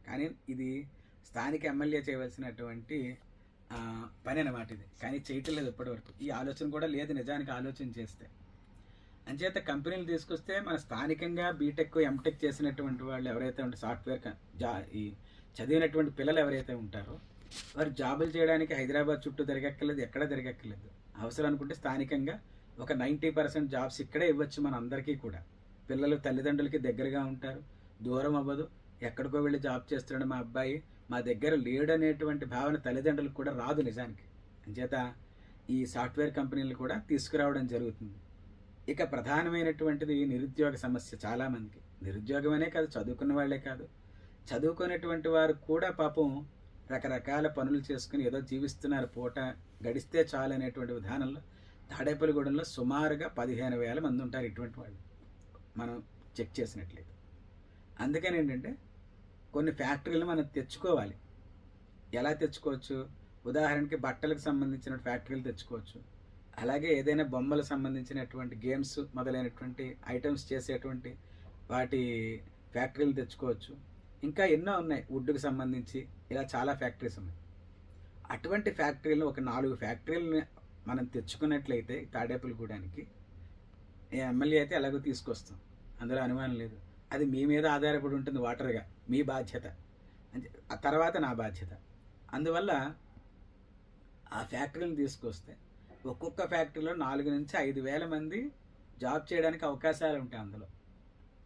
కానీ ఇది స్థానిక ఎమ్మెల్యే చేయవలసినటువంటి పని అన్నమాట ఇది. కానీ చేయటం లేదు ఇప్పటివరకు, ఈ ఆలోచన కూడా లేదు నిజానికి ఆలోచన చేస్తే. అంచేత కంపెనీలు తీసుకొస్తే మన స్థానికంగా బీటెక్, ఎంటెక్ చేసినటువంటి వాళ్ళు ఎవరైతే ఉంటారో, సాఫ్ట్వేర్ ఈ చదివినటువంటి పిల్లలు ఎవరైతే ఉంటారో వారు జాబులు చేయడానికి హైదరాబాద్ చుట్టూ తిరగక్కర్లేదు, ఎక్కడా తిరగక్కర్లేదు. అవసరం అనుకుంటే స్థానికంగా ఒక 90% జాబ్స్ ఇక్కడే ఇవ్వచ్చు మన అందరికీ కూడా. పిల్లలు తల్లిదండ్రులకి దగ్గరగా ఉంటారు, దూరం అవ్వదు. ఎక్కడికో వెళ్ళి జాబ్ చేస్తున్నాడు మా అబ్బాయి, మా దగ్గర లేడనేటువంటి భావన తల్లిదండ్రులకు కూడా రాదు నిజానికి. అంచేత ఈ సాఫ్ట్వేర్ కంపెనీలు కూడా తీసుకురావడం జరుగుతుంది. ఇక ప్రధానమైనటువంటిది నిరుద్యోగ సమస్య. చాలామందికి నిరుద్యోగమనే కాదు, చదువుకున్న వాళ్ళే కాదు, చదువుకునేటువంటి వారు కూడా పాపం రకరకాల పనులు చేసుకుని ఏదో జీవిస్తున్నారు, పూట గడిస్తే చాలు అనేటువంటి విధానంలో తాడేపల్లిగూడెంలో సుమారుగా 15,000 మంది ఉంటారు ఇటువంటి వాళ్ళు మనం చెక్ చేసినట్లయితే. అందుకని ఏంటంటే కొన్ని ఫ్యాక్టరీలు మనం తెచ్చుకోవాలి. ఎలా తెచ్చుకోవచ్చు? ఉదాహరణకి బట్టలకు సంబంధించిన ఫ్యాక్టరీలు తెచ్చుకోవచ్చు, అలాగే ఏదైనా బొమ్మలకు సంబంధించినటువంటి గేమ్స్ మొదలైనటువంటి ఐటమ్స్ చేసేటువంటి వాటి ఫ్యాక్టరీలు తెచ్చుకోవచ్చు. ఇంకా ఎన్నో ఉన్నాయి, వుడ్కి సంబంధించి ఇలా చాలా ఫ్యాక్టరీస్ ఉన్నాయి. అటువంటి ఫ్యాక్టరీలు ఒక 4 ఫ్యాక్టరీలని మనం తెచ్చుకున్నట్లయితే తాడేపల్లిగూడానికి ఎమ్మెల్యే అయితే ఎలాగో తీసుకొస్తాం, అందులో అనుమానం లేదు. అది మీ మీద ఆధారపడి ఉంటుంది, వాటర్గా మీ బాధ్యత. ఆ తర్వాత నా బాధ్యత. అందువల్ల ఆ ఫ్యాక్టరీని తీసుకొస్తే ఒక్కొక్క ఫ్యాక్టరీలో 4 నుంచి 5 వేల మంది జాబ్ చేయడానికి అవకాశాలు ఉంటాయి అందులో.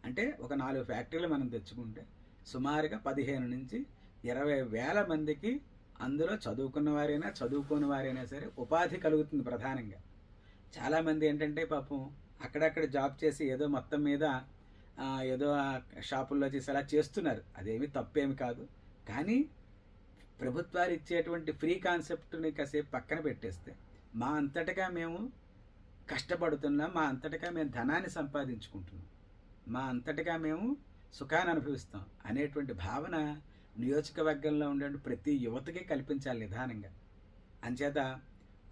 అంటే ఒక 4 ఫ్యాక్టరీలు మనం తెచ్చుకుంటే సుమారుగా 15 నుంచి 20 వేల మందికి అందులో చదువుకున్న వారైనా చదువుకోని వారైనా సరే ఉపాధి కలుగుతుంది ప్రధానంగా. చాలామంది ఏంటంటే పాపం అక్కడక్కడ జాబ్ చేసి ఏదో మొత్తం మీద ఏదో షాపుల్లో చేసి అలా చేస్తున్నారు. అదేమి తప్పేమి కాదు. కానీ ప్రభుత్వాలు ఇచ్చేటువంటి ఫ్రీ కాన్సెప్ట్ని కాసేపు పక్కన పెట్టేస్తే మా అంతటగా మేము కష్టపడుతున్నాం, మా అంతటగా మేము ధనాన్ని సంపాదించుకుంటున్నాం, మా అంతటగా మేము సుఖాన్ని అనుభవిస్తాం అనేటువంటి భావన నియోజకవర్గంలో ఉండే ప్రతి యువతకి కల్పించాలి నిదానంగా. అంచేత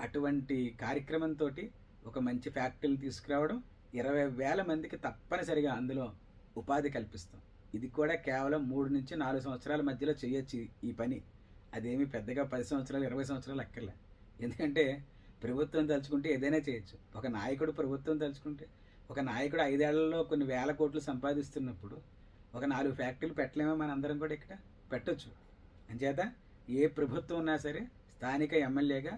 అటువంటి కార్యక్రమంతో ఒక మంచి ఫ్యాక్టరీని తీసుకురావడం, 20 వేల మందికి తప్పనిసరిగా అందులో ఉపాధి కల్పిస్తాం. ఇది కూడా కేవలం 3 నుంచి 4 సంవత్సరాల మధ్యలో చేయొచ్చు ఈ పని. అదేమి పెద్దగా 10 సంవత్సరాలు 20 సంవత్సరాలు అక్కర్లే. ఎందుకంటే ప్రభుత్వం తలుచుకుంటే ఏదైనా చేయొచ్చు. ఒక నాయకుడు ప్రభుత్వం తలుచుకుంటే, ఒక నాయకుడు 5 ఏళ్లలో కొన్ని వేల కోట్లు సంపాదిస్తున్నప్పుడు ఒక 4 ఫ్యాక్టరీలు పెట్టలేమో మన అందరం కూడా ఇక్కడ పెట్టొచ్చు. అంచేత ఏ ప్రభుత్వం ఉన్నా సరే స్థానిక ఎమ్మెల్యేగా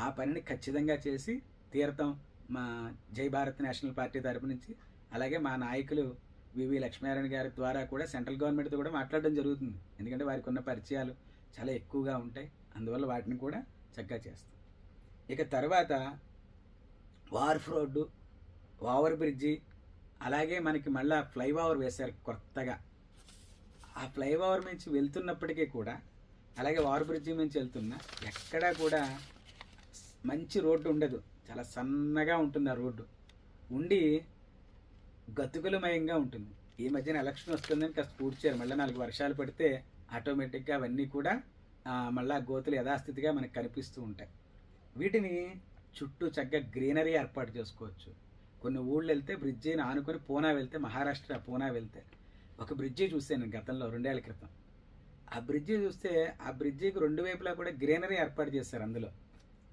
ఆ పనిని ఖచ్చితంగా చేసి తీరతాం మా జై భారత్ నేషనల్ పార్టీ తరపు నుంచి. అలాగే మా నాయకులు వివి లక్ష్మీనారాయణ గారి ద్వారా కూడా సెంట్రల్ గవర్నమెంట్తో కూడా మాట్లాడడం జరుగుతుంది. ఎందుకంటే వారికి ఉన్న పరిచయాలు చాలా ఎక్కువగా ఉంటాయి. అందువల్ల వాటిని కూడా చక్కగా చేస్తాం. ఇక తర్వాత వార్ఫ్ రోడ్డు, ఓవర్ బ్రిడ్జి, అలాగే మనకి మళ్ళీ ఫ్లైఓవర్ వేశారు కొత్తగా. ఆ ఫ్లైఓవర్ నుంచి వెళ్తున్నప్పటికీ కూడా, అలాగే ఓవర్ బ్రిడ్జి నుంచి వెళ్తున్నా ఎక్కడా కూడా మంచి రోడ్డు ఉండదు. చాలా సన్నగా ఉంటుంది ఆ రోడ్డు. ఉండి గతుకులమయంగా ఉంటుంది. ఈ మధ్యన ఎలక్షన్ వస్తుందని కాస్త పూడ్చారు. మళ్ళీ 4 వర్షాలు పడితే ఆటోమేటిక్గా అవన్నీ కూడా మళ్ళీ గోతులు యథాస్థితిగా మనకు కనిపిస్తూ ఉంటాయి. వీటిని చుట్టూ చక్కగా గ్రీనరీ ఏర్పాటు చేసుకోవచ్చు. కొన్ని ఊళ్ళు వెళ్తే బ్రిడ్జిని ఆనుకొని పూనా వెళ్తే, మహారాష్ట్ర పూనా వెళ్తే ఒక బ్రిడ్జి చూశాను గతంలో 2 ఏళ్ల క్రితం. ఆ బ్రిడ్జి చూస్తే ఆ బ్రిడ్జికి 2 వైపులా కూడా గ్రీనరీ ఏర్పాటు చేశారు. అందులో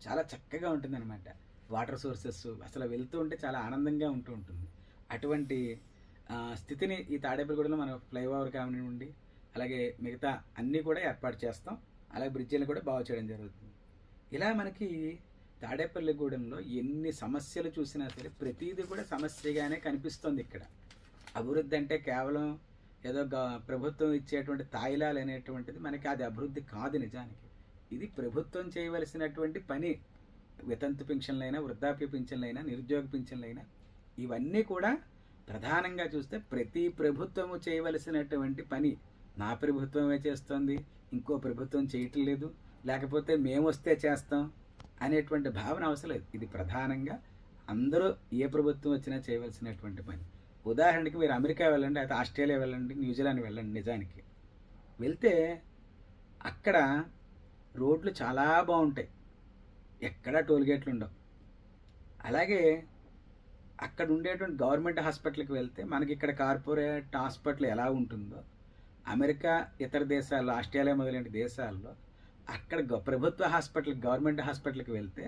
చాలా చక్కగా ఉంటుందన్నమాట. వాటర్ సోర్సెస్ అసలు వెళ్తూ ఉంటే చాలా ఆనందంగా ఉంటుంది. అటువంటి స్థితిని ఈ తాడేపల్లిగూడలో మనం ఫ్లైఓవర్ కానివ్వండి, అలాగే మిగతా అన్నీ కూడా ఏర్పాటు చేస్తాం. అలాగే బ్రిడ్జిలను కూడా బాగు చేయడం జరుగుతుంది. ఇలా మనకి తాడేపల్లిగూడెంలో ఎన్ని సమస్యలు చూసినా సరే ప్రతిదీ కూడా సమస్యగానే కనిపిస్తుంది. ఇక్కడ అభివృద్ధి అంటే కేవలం ఏదో ప్రభుత్వం ఇచ్చేటువంటి తాయిలాలు అనేటువంటిది మనకి అది అభివృద్ధి కాదు. నిజానికి ఇది ప్రభుత్వం చేయవలసినటువంటి పని. వితంతు పింఛన్లైనా, వృద్ధాప్య పింఛన్లైనా, నిరుద్యోగ పింఛన్లైనా ఇవన్నీ కూడా ప్రధానంగా చూస్తే ప్రతి ప్రభుత్వము చేయవలసినటువంటి పని. నా ప్రభుత్వమే చేస్తుంది, ఇంకో ప్రభుత్వం చేయటం లేదు, లేకపోతే మేము వస్తే చేస్తాం అనేటువంటి భావన అవసరం లేదు. ఇది ప్రధానంగా అందరూ ఏ ప్రభుత్వం వచ్చినా చేయవలసినటువంటి పని. ఉదాహరణకి మీరు అమెరికా వెళ్ళండి, అయితే ఆస్ట్రేలియా వెళ్ళండి, న్యూజిలాండ్ వెళ్ళండి. నిజానికి వెళ్తే అక్కడ రోడ్లు చాలా బాగుంటాయి, ఎక్కడా టోల్గేట్లు ఉండవు. అలాగే అక్కడ ఉండేటువంటి గవర్నమెంట్ హాస్పిటల్కి వెళ్తే మనకి ఇక్కడ కార్పొరేట్ హాస్పిటల్ ఎలా ఉంటుందో అమెరికా, ఇతర దేశాల్లో, ఆస్ట్రేలియా మొదలైన దేశాల్లో అక్కడ ప్రభుత్వ హాస్పిటల్, గవర్నమెంట్ హాస్పిటల్కి వెళ్తే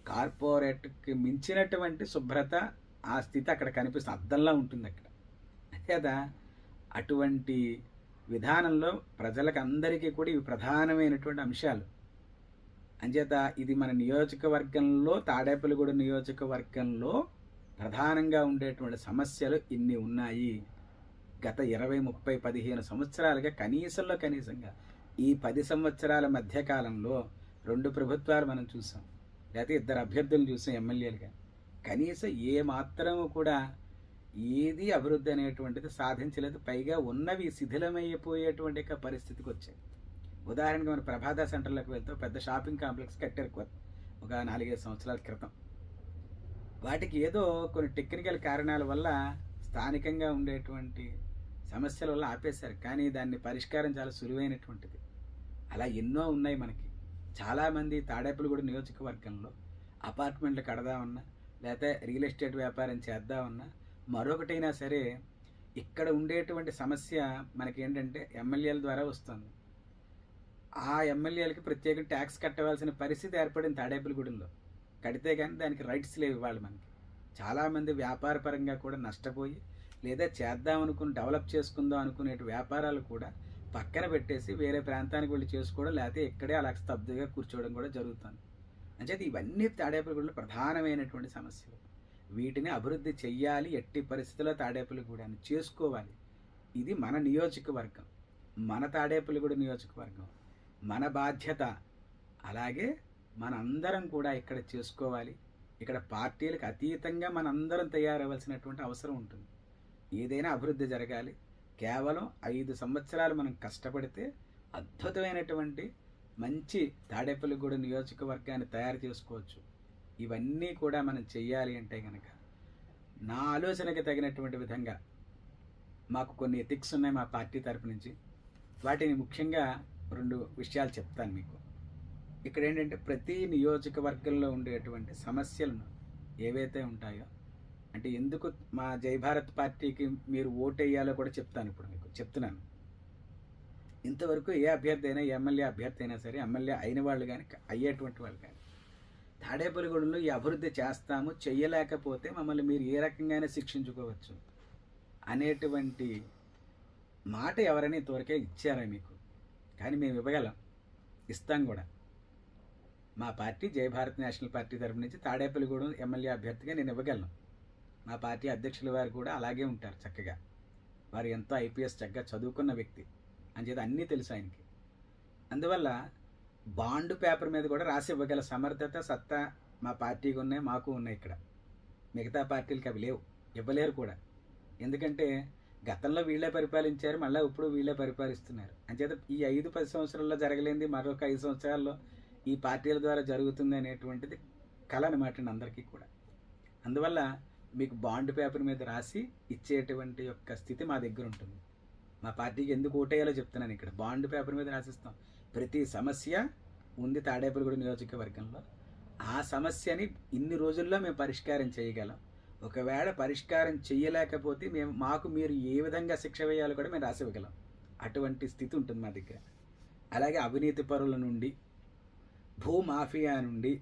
కార్పొరేట్కి మించినటువంటి శుభ్రత, ఆ స్థితి అక్కడ కనిపిస్తుంది. అద్దంలా ఉంటుంది అక్కడ. లేదా అటువంటి విధానంలో ప్రజలకు అందరికీ కూడా ఇవి ప్రధానమైనటువంటి అంశాలు. అంచేత ఇది మన నియోజకవర్గంలో, తాడేపల్లిగూడెం నియోజకవర్గంలో ప్రధానంగా ఉండేటువంటి సమస్యలు ఇన్ని ఉన్నాయి. గత 20, 30, 15 సంవత్సరాలుగా కనీసంగా ఈ 10 సంవత్సరాల మధ్యకాలంలో 2 ప్రభుత్వాలు మనం చూసాం, లేకపోతే 2 అభ్యర్థులను చూసాం ఎమ్మెల్యేలుగా. కనీసం ఏ మాత్రము కూడా ఏది అభివృద్ధి అనేటువంటిది సాధించలేదు. పైగా ఉన్నవి శిథిలమైపోయేటువంటి పరిస్థితికి వచ్చాయి. ఉదాహరణగా మన ప్రభాత సెంటర్లోకి వెళ్తే పెద్ద షాపింగ్ కాంప్లెక్స్ కట్టారు ఒక 4-5 సంవత్సరాల క్రితం. వాటికి ఏదో కొన్ని టెక్నికల్ కారణాల వల్ల స్థానికంగా ఉండేటువంటి సమస్యల వల్ల ఆపేశారు. కానీ దాన్ని పరిష్కారం చాలా సులువైనటువంటిది. అలా ఎన్నో ఉన్నాయి మనకి. చాలామంది తాడేపల్లిగూడెం నియోజకవర్గంలో అపార్ట్మెంట్లు కడదామన్నా, లేకపోతే రియల్ ఎస్టేట్ వ్యాపారం చేద్దామన్నా, మరొకటైనా సరే ఇక్కడ ఉండేటువంటి సమస్య మనకి ఏంటంటే ఎమ్మెల్యేల ద్వారా వస్తుంది. ఆ ఎమ్మెల్యేలకి ప్రత్యేక ట్యాక్స్ కట్టవలసిన పరిస్థితి ఏర్పడింది తాడేపల్లిగూడెంలో. కడితే కానీ దానికి రైట్స్ లేవు ఇవాళ మనకి. చాలామంది వ్యాపారపరంగా కూడా నష్టపోయి, లేదా చేద్దాం అనుకుని డెవలప్ చేసుకుందాం అనుకునే వ్యాపారాలు కూడా పక్కన పెట్టేసి వేరే ప్రాంతానికి వెళ్ళి చేసుకోవడం, లేకపోతే ఇక్కడే అలా స్తబ్దుగా కూర్చోవడం కూడా జరుగుతుంది. అంచేత ఇవన్నీ తాడేపల్లిగూడెంలో ప్రధానమైనటువంటి సమస్యలు. వీటిని అభివృద్ధి చెయ్యాలి, ఎట్టి పరిస్థితుల్లో తాడేపల్లిగూడెన్ని చేసుకోవాలి. ఇది మన నియోజకవర్గం, మన తాడేపల్లిగూడెం నియోజకవర్గం, మన బాధ్యత. అలాగే మనందరం కూడా ఇక్కడ చేసుకోవాలి. ఇక్కడ పార్టీలకు అతీతంగా మనందరం తయారవలసినటువంటి అవసరం ఉంటుంది. ఏదైనా అభివృద్ధి జరగాలి. కేవలం 5 సంవత్సరాలు మనం కష్టపడితే అద్భుతమైనటువంటి మంచి తాడేపల్లిగూడెం నియోజకవర్గాన్ని తయారు చేసుకోవచ్చు. ఇవన్నీ కూడా మనం చెయ్యాలి అంటే కనుక నా ఆలోచనకి తగినటువంటి విధంగా మాకు కొన్ని ఎథిక్స్ ఉన్నాయి మా పార్టీ తరపు నుంచి. వాటిని ముఖ్యంగా 2 విషయాలు చెప్తాను మీకు. ఇక్కడ ఏంటంటే ప్రతి నియోజకవర్గంలో ఉండేటువంటి సమస్యలను ఏవైతే ఉంటాయో, అంటే ఎందుకు మా జై భారత్ పార్టీకి మీరు ఓటు వేయాలో కూడా చెప్తాను. ఇప్పుడు మీకు చెప్తున్నాను. ఇంతవరకు ఏ అభ్యర్థి అయినా, ఎమ్మెల్యే అభ్యర్థి అయినా సరే, ఎమ్మెల్యే అయిన వాళ్ళు కానీ అయ్యేటువంటి వాళ్ళు కానీ తాడేపల్లిగూడెంలో ఈ అభివృద్ధి చేస్తాము, చెయ్యలేకపోతే మమ్మల్ని మీరు ఏ రకంగానే శిక్షించుకోవచ్చు అనేటువంటి మాట ఎవరైనా ఇంతవరకే ఇచ్చారా మీకు? కానీ మేము ఇవ్వగలం, ఇస్తాం కూడా. మా పార్టీ జై భారత్ నేషనల్ పార్టీ తరపు నుంచి తాడేపల్లిగూడెం ఎమ్మెల్యే అభ్యర్థిగా నేను ఇవ్వగలను. మా పార్టీ అధ్యక్షుల వారు కూడా అలాగే ఉంటారు చక్కగా. వారు ఎంతో ఐపీఎస్ చక్కగా చదువుకున్న వ్యక్తి అంచేత అన్నీ తెలుసు ఆయనకి. అందువల్ల బాండ్ పేపర్ మీద కూడా రాసి ఇవ్వగల సమర్థత, సత్తా మా పార్టీకి ఉన్నాయి, మాకు ఉన్నాయి. ఇక్కడ మిగతా పార్టీలకి అవి లేవు, ఇవ్వలేరు కూడా. ఎందుకంటే గతంలో వీళ్ళే పరిపాలించారు, మళ్ళీ ఇప్పుడు వీళ్ళే పరిపాలిస్తున్నారు. అంచేత ఈ 5-10 సంవత్సరాల్లో జరగలేంది మరొక 5 సంవత్సరాల్లో ఈ పార్టీల ద్వారా జరుగుతుంది అనేటువంటిది కళ అనమాట అందరికీ కూడా. అందువల్ల మీకు బాండ్ పేపర్ మీద రాసి ఇచ్చేటువంటి యొక్క స్థితి మా దగ్గర ఉంటుంది. మా పార్టీకి ఎందుకు ఓటేయాలో చెప్తున్నాను. ఇక్కడ బాండ్ పేపర్ మీద రాసిస్తాం. ప్రతి సమస్య ఉంది తాడేపల్లిగూడెం నియోజకవర్గంలో. ఆ సమస్యని ఇన్ని రోజుల్లో మేము పరిష్కారం చేయగలం. ఒకవేళ పరిష్కారం చేయలేకపోతే మాకు మీరు ఏ విధంగా శిక్ష వేయాలో కూడా మేము రాసి ఇవ్వగలం. అటువంటి స్థితి ఉంటుంది మా దగ్గర. అలాగే అవినీతి పరుల నుండి, భూమాఫియా నుండి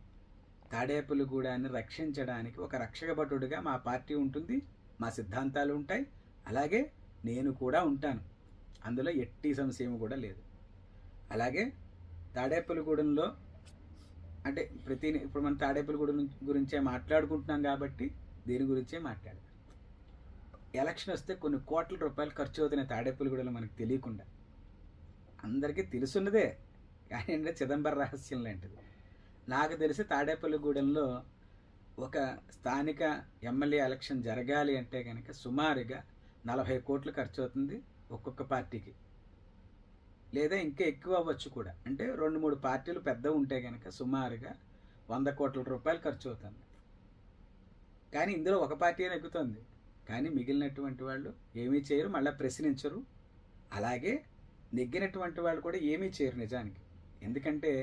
తాడేపల్లిగూడెన్ని రక్షించడానికి ఒక రక్షక భటుడిగా మా పార్టీ ఉంటుంది, మా సిద్ధాంతాలు ఉంటాయి. అలాగే నేను కూడా ఉంటాను. అందులో ఎట్టి సంశయం కూడా లేదు. అలాగే తాడేపల్లిగూడెంలో అంటే ఇప్పుడు మనం తాడేపల్లిగూడెం గురించే మాట్లాడుకుంటున్నాం కాబట్టి దీని గురించే మాట్లాడతాం. ఎలక్షన్ వస్తే కొన్ని కోట్ల రూపాయలు ఖర్చు అవుతున్నాయి తాడేపల్లిగూడెంలో మనకు తెలియకుండా. అందరికీ తెలుసున్నదే, కానీ అంటే చిదంబర రహస్యం లాంటిది. నాకు తెలిసి తాడేపల్లిగూడెంలో ఒక స్థానిక ఎమ్మెల్యే ఎలక్షన్ జరగాలి అంటే కనుక సుమారుగా 40 కోట్లు ఖర్చు అవుతుంది ఒక్కొక్క పార్టీకి, లేదా ఇంకా ఎక్కువ అవ్వచ్చు కూడా. అంటే 2-3 పార్టీలు పెద్ద ఉంటే కనుక సుమారుగా 100 కోట్ల రూపాయలు ఖర్చు అవుతుంది. కానీ ఇందులో ఒక పార్టీ అని ఎక్కుతుంది, కానీ మిగిలినటువంటి వాళ్ళు ఏమీ చేయరు, మళ్ళీ ప్రశ్నించరు. అలాగే నెగ్గినటువంటి వాళ్ళు కూడా ఏమీ చేయరు నిజానికి. ఎందుకంటే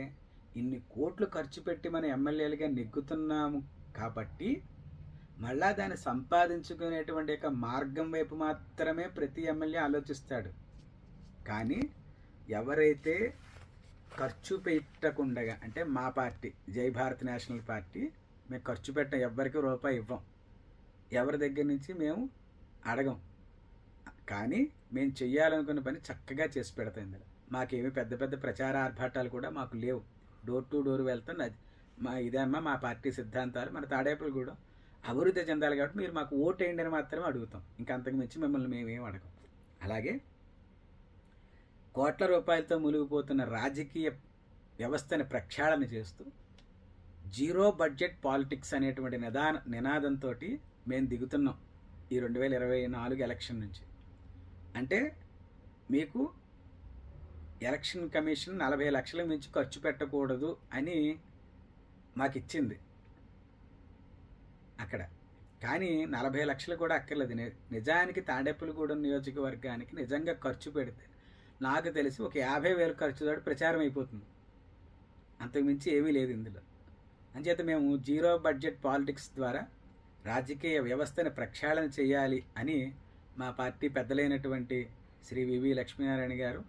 ఇన్ని కోట్లు ఖర్చు పెట్టి మన ఎమ్మెల్యేలుగా నెగ్గుతున్నాము కాబట్టి మళ్ళా దాన్ని సంపాదించుకునేటువంటి యొక్క మార్గం వైపు మాత్రమే ప్రతి ఎమ్మెల్యే ఆలోచిస్తాడు. కానీ ఎవరైతే ఖర్చు పెట్టకుండా, అంటే మా పార్టీ జై భారత్ నేషనల్ పార్టీ మేము ఖర్చు పెట్టం, ఎవ్వరికి రూపాయి ఇవ్వం, ఎవరి దగ్గర నుంచి మేము అడగం. కానీ మేము చెయ్యాలనుకున్న పని చక్కగా చేసి పెడతాం. ఇందులో మాకేమి పెద్ద పెద్ద ప్రచార ఆర్భాటాలు కూడా మాకు లేవు. డోర్ టు డోర్ వెళ్తాం. ఇదేమ్మా మా పార్టీ సిద్ధాంతాలు, మన తాడేపల్లిగూడెం అభివృద్ధి చెందాలి కాబట్టి మీరు మాకు ఓటు వేయండి అని మాత్రమే అడుగుతాం. ఇంకా అంతకు మించి మిమ్మల్ని మేమేం అడగం. అలాగే కోట్ల రూపాయలతో మునిగిపోతున్న రాజకీయ వ్యవస్థని ప్రక్షాళన చేస్తూ జీరో బడ్జెట్ పాలిటిక్స్ అనేటువంటి నినాదంతో మేము దిగుతున్నాం ఈ 2024 ఎలక్షన్ నుంచి. అంటే మీకు ఎలక్షన్ కమిషన్ 40 లక్షల మించి ఖర్చు పెట్టకూడదు అని మాకు ఇచ్చింది అక్కడ. కానీ 40 లక్షలు కూడా అక్కర్లేదు. నిజానికి తాడేపల్లిగూడెం నియోజకవర్గానికి నిజంగా ఖర్చు పెడితే నాకు తెలిసి ఒక 50,000 ఖర్చుతో ప్రచారం అయిపోతుంది. అంతకుమించి ఏమీ లేదు ఇందులో. అంచేత మేము జీరో బడ్జెట్ పాలిటిక్స్ ద్వారా రాజకీయ వ్యవస్థను ప్రక్షాళన చేయాలి అని మా పార్టీ పెద్దలైనటువంటి శ్రీ వివి లక్ష్మీనారాయణ గారు,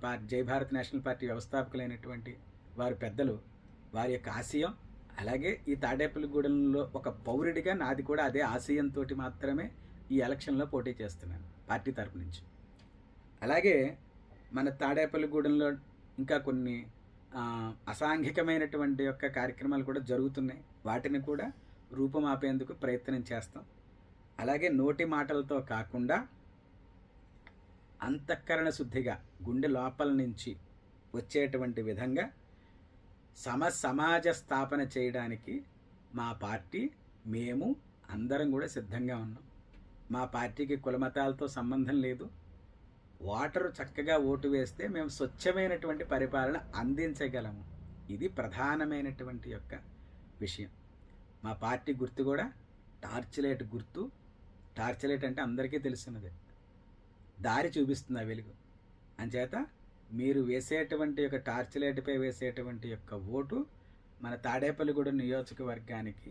మా జై భారత్ నేషనల్ పార్టీ వ్యవస్థాపకులైనటువంటి వారి పెద్దలు, వారి యొక్క ఆశయం. అలాగే ఈ తాడేపల్లిగూడెంలో ఒక పౌరుడిగా నాది కూడా అదే ఆశయంతో మాత్రమే ఈ ఎలక్షన్లో పోటీ చేస్తున్నాను పార్టీ తరపు నుంచి. అలాగే మన తాడేపల్లిగూడెంలో ఇంకా కొన్ని అసాంఘికమైనటువంటి యొక్క కార్యక్రమాలు కూడా జరుగుతున్నాయి. వాటిని కూడా రూపుమాపేందుకు ప్రయత్నం చేస్తాం. అలాగే నోటి మాటలతో కాకుండా అంతఃకరణ శుద్ధిగా గుండె లోపల నుంచి వచ్చేటువంటి విధంగా సమాజ స్థాపన చేయడానికి మా పార్టీ, మేము అందరం కూడా సిద్ధంగా ఉన్నాం. మా పార్టీకి కులమతాలతో సంబంధం లేదు. ఓటరు చక్కగా ఓటు వేస్తే మేము స్వచ్ఛమైనటువంటి పరిపాలన అందించగలము. ఇది ప్రధానమైనటువంటి యొక్క విషయం. మా పార్టీ గుర్తు కూడా టార్చ్ లైట్ గుర్తు. టార్చ్ లైట్ అంటే అందరికీ తెలిసినదే, దారి చూపిస్తుంది ఆ వెలుగు. అంచేత మీరు వేసేటువంటి యొక్క టార్చ్ లైట్పై వేసేటువంటి యొక్క ఓటు మన తాడేపల్లిగూడెం నియోజకవర్గానికి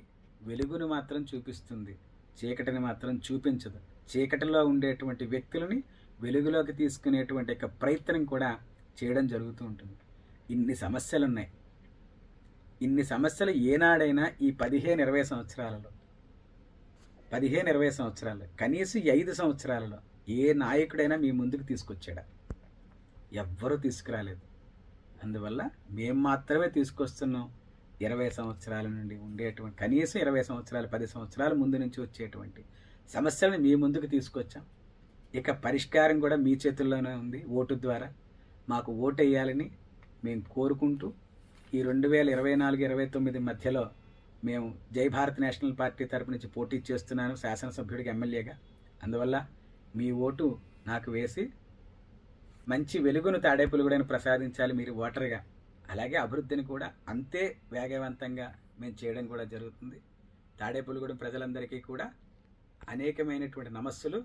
వెలుగును మాత్రం చూపిస్తుంది, చీకటిని మాత్రం చూపించదు. చీకటిలో ఉండేటువంటి వ్యక్తులని వెలుగులోకి తీసుకునేటువంటి యొక్క ప్రయత్నం కూడా చేయడం జరుగుతూ ఉంటుంది. ఇన్ని సమస్యలు ఉన్నాయి. ఇన్ని సమస్యలు ఏనాడైనా ఈ 15-20 సంవత్సరాలలో, 15-20 సంవత్సరాలు, కనీసం 5 సంవత్సరాలలో ఏ నాయకుడైనా మీ ముందుకు తీసుకొచ్చాడా? ఎవ్వరూ తీసుకురాలేదు. అందువల్ల మేము మాత్రమే తీసుకొస్తున్నాం. 20 సంవత్సరాల నుండి ఉండేటువంటి, కనీసం 20 సంవత్సరాలు, 10 సంవత్సరాల ముందు నుంచి వచ్చేటువంటి సమస్యలను మీ ముందుకు తీసుకొచ్చాం. ఇక పరిష్కారం కూడా మీ చేతుల్లోనే ఉంది. ఓటు ద్వారా మాకు ఓటు వేయాలని మేము కోరుకుంటూ ఈ 2024-29 మధ్యలో మేము జై భారత్ నేషనల్ పార్టీ తరపు నుంచి పోటీ చేస్తున్నాను శాసనసభ్యుడికి, ఎమ్మెల్యేగా. అందువల్ల మీ ఓటు నాకు వేసి మంచి వెలుగును తాడేపల్లిగూడెను ప్రసాదించాలి మీరు ఓటర్గా. అలాగే అభివృద్ధిని కూడా అంతే వేగవంతంగా మేము చేయడం కూడా జరుగుతుంది. తాడేపల్లిగూడెం ప్రజలందరికీ కూడా అనేకమైనటువంటి నమస్సులు,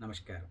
నమస్కారం.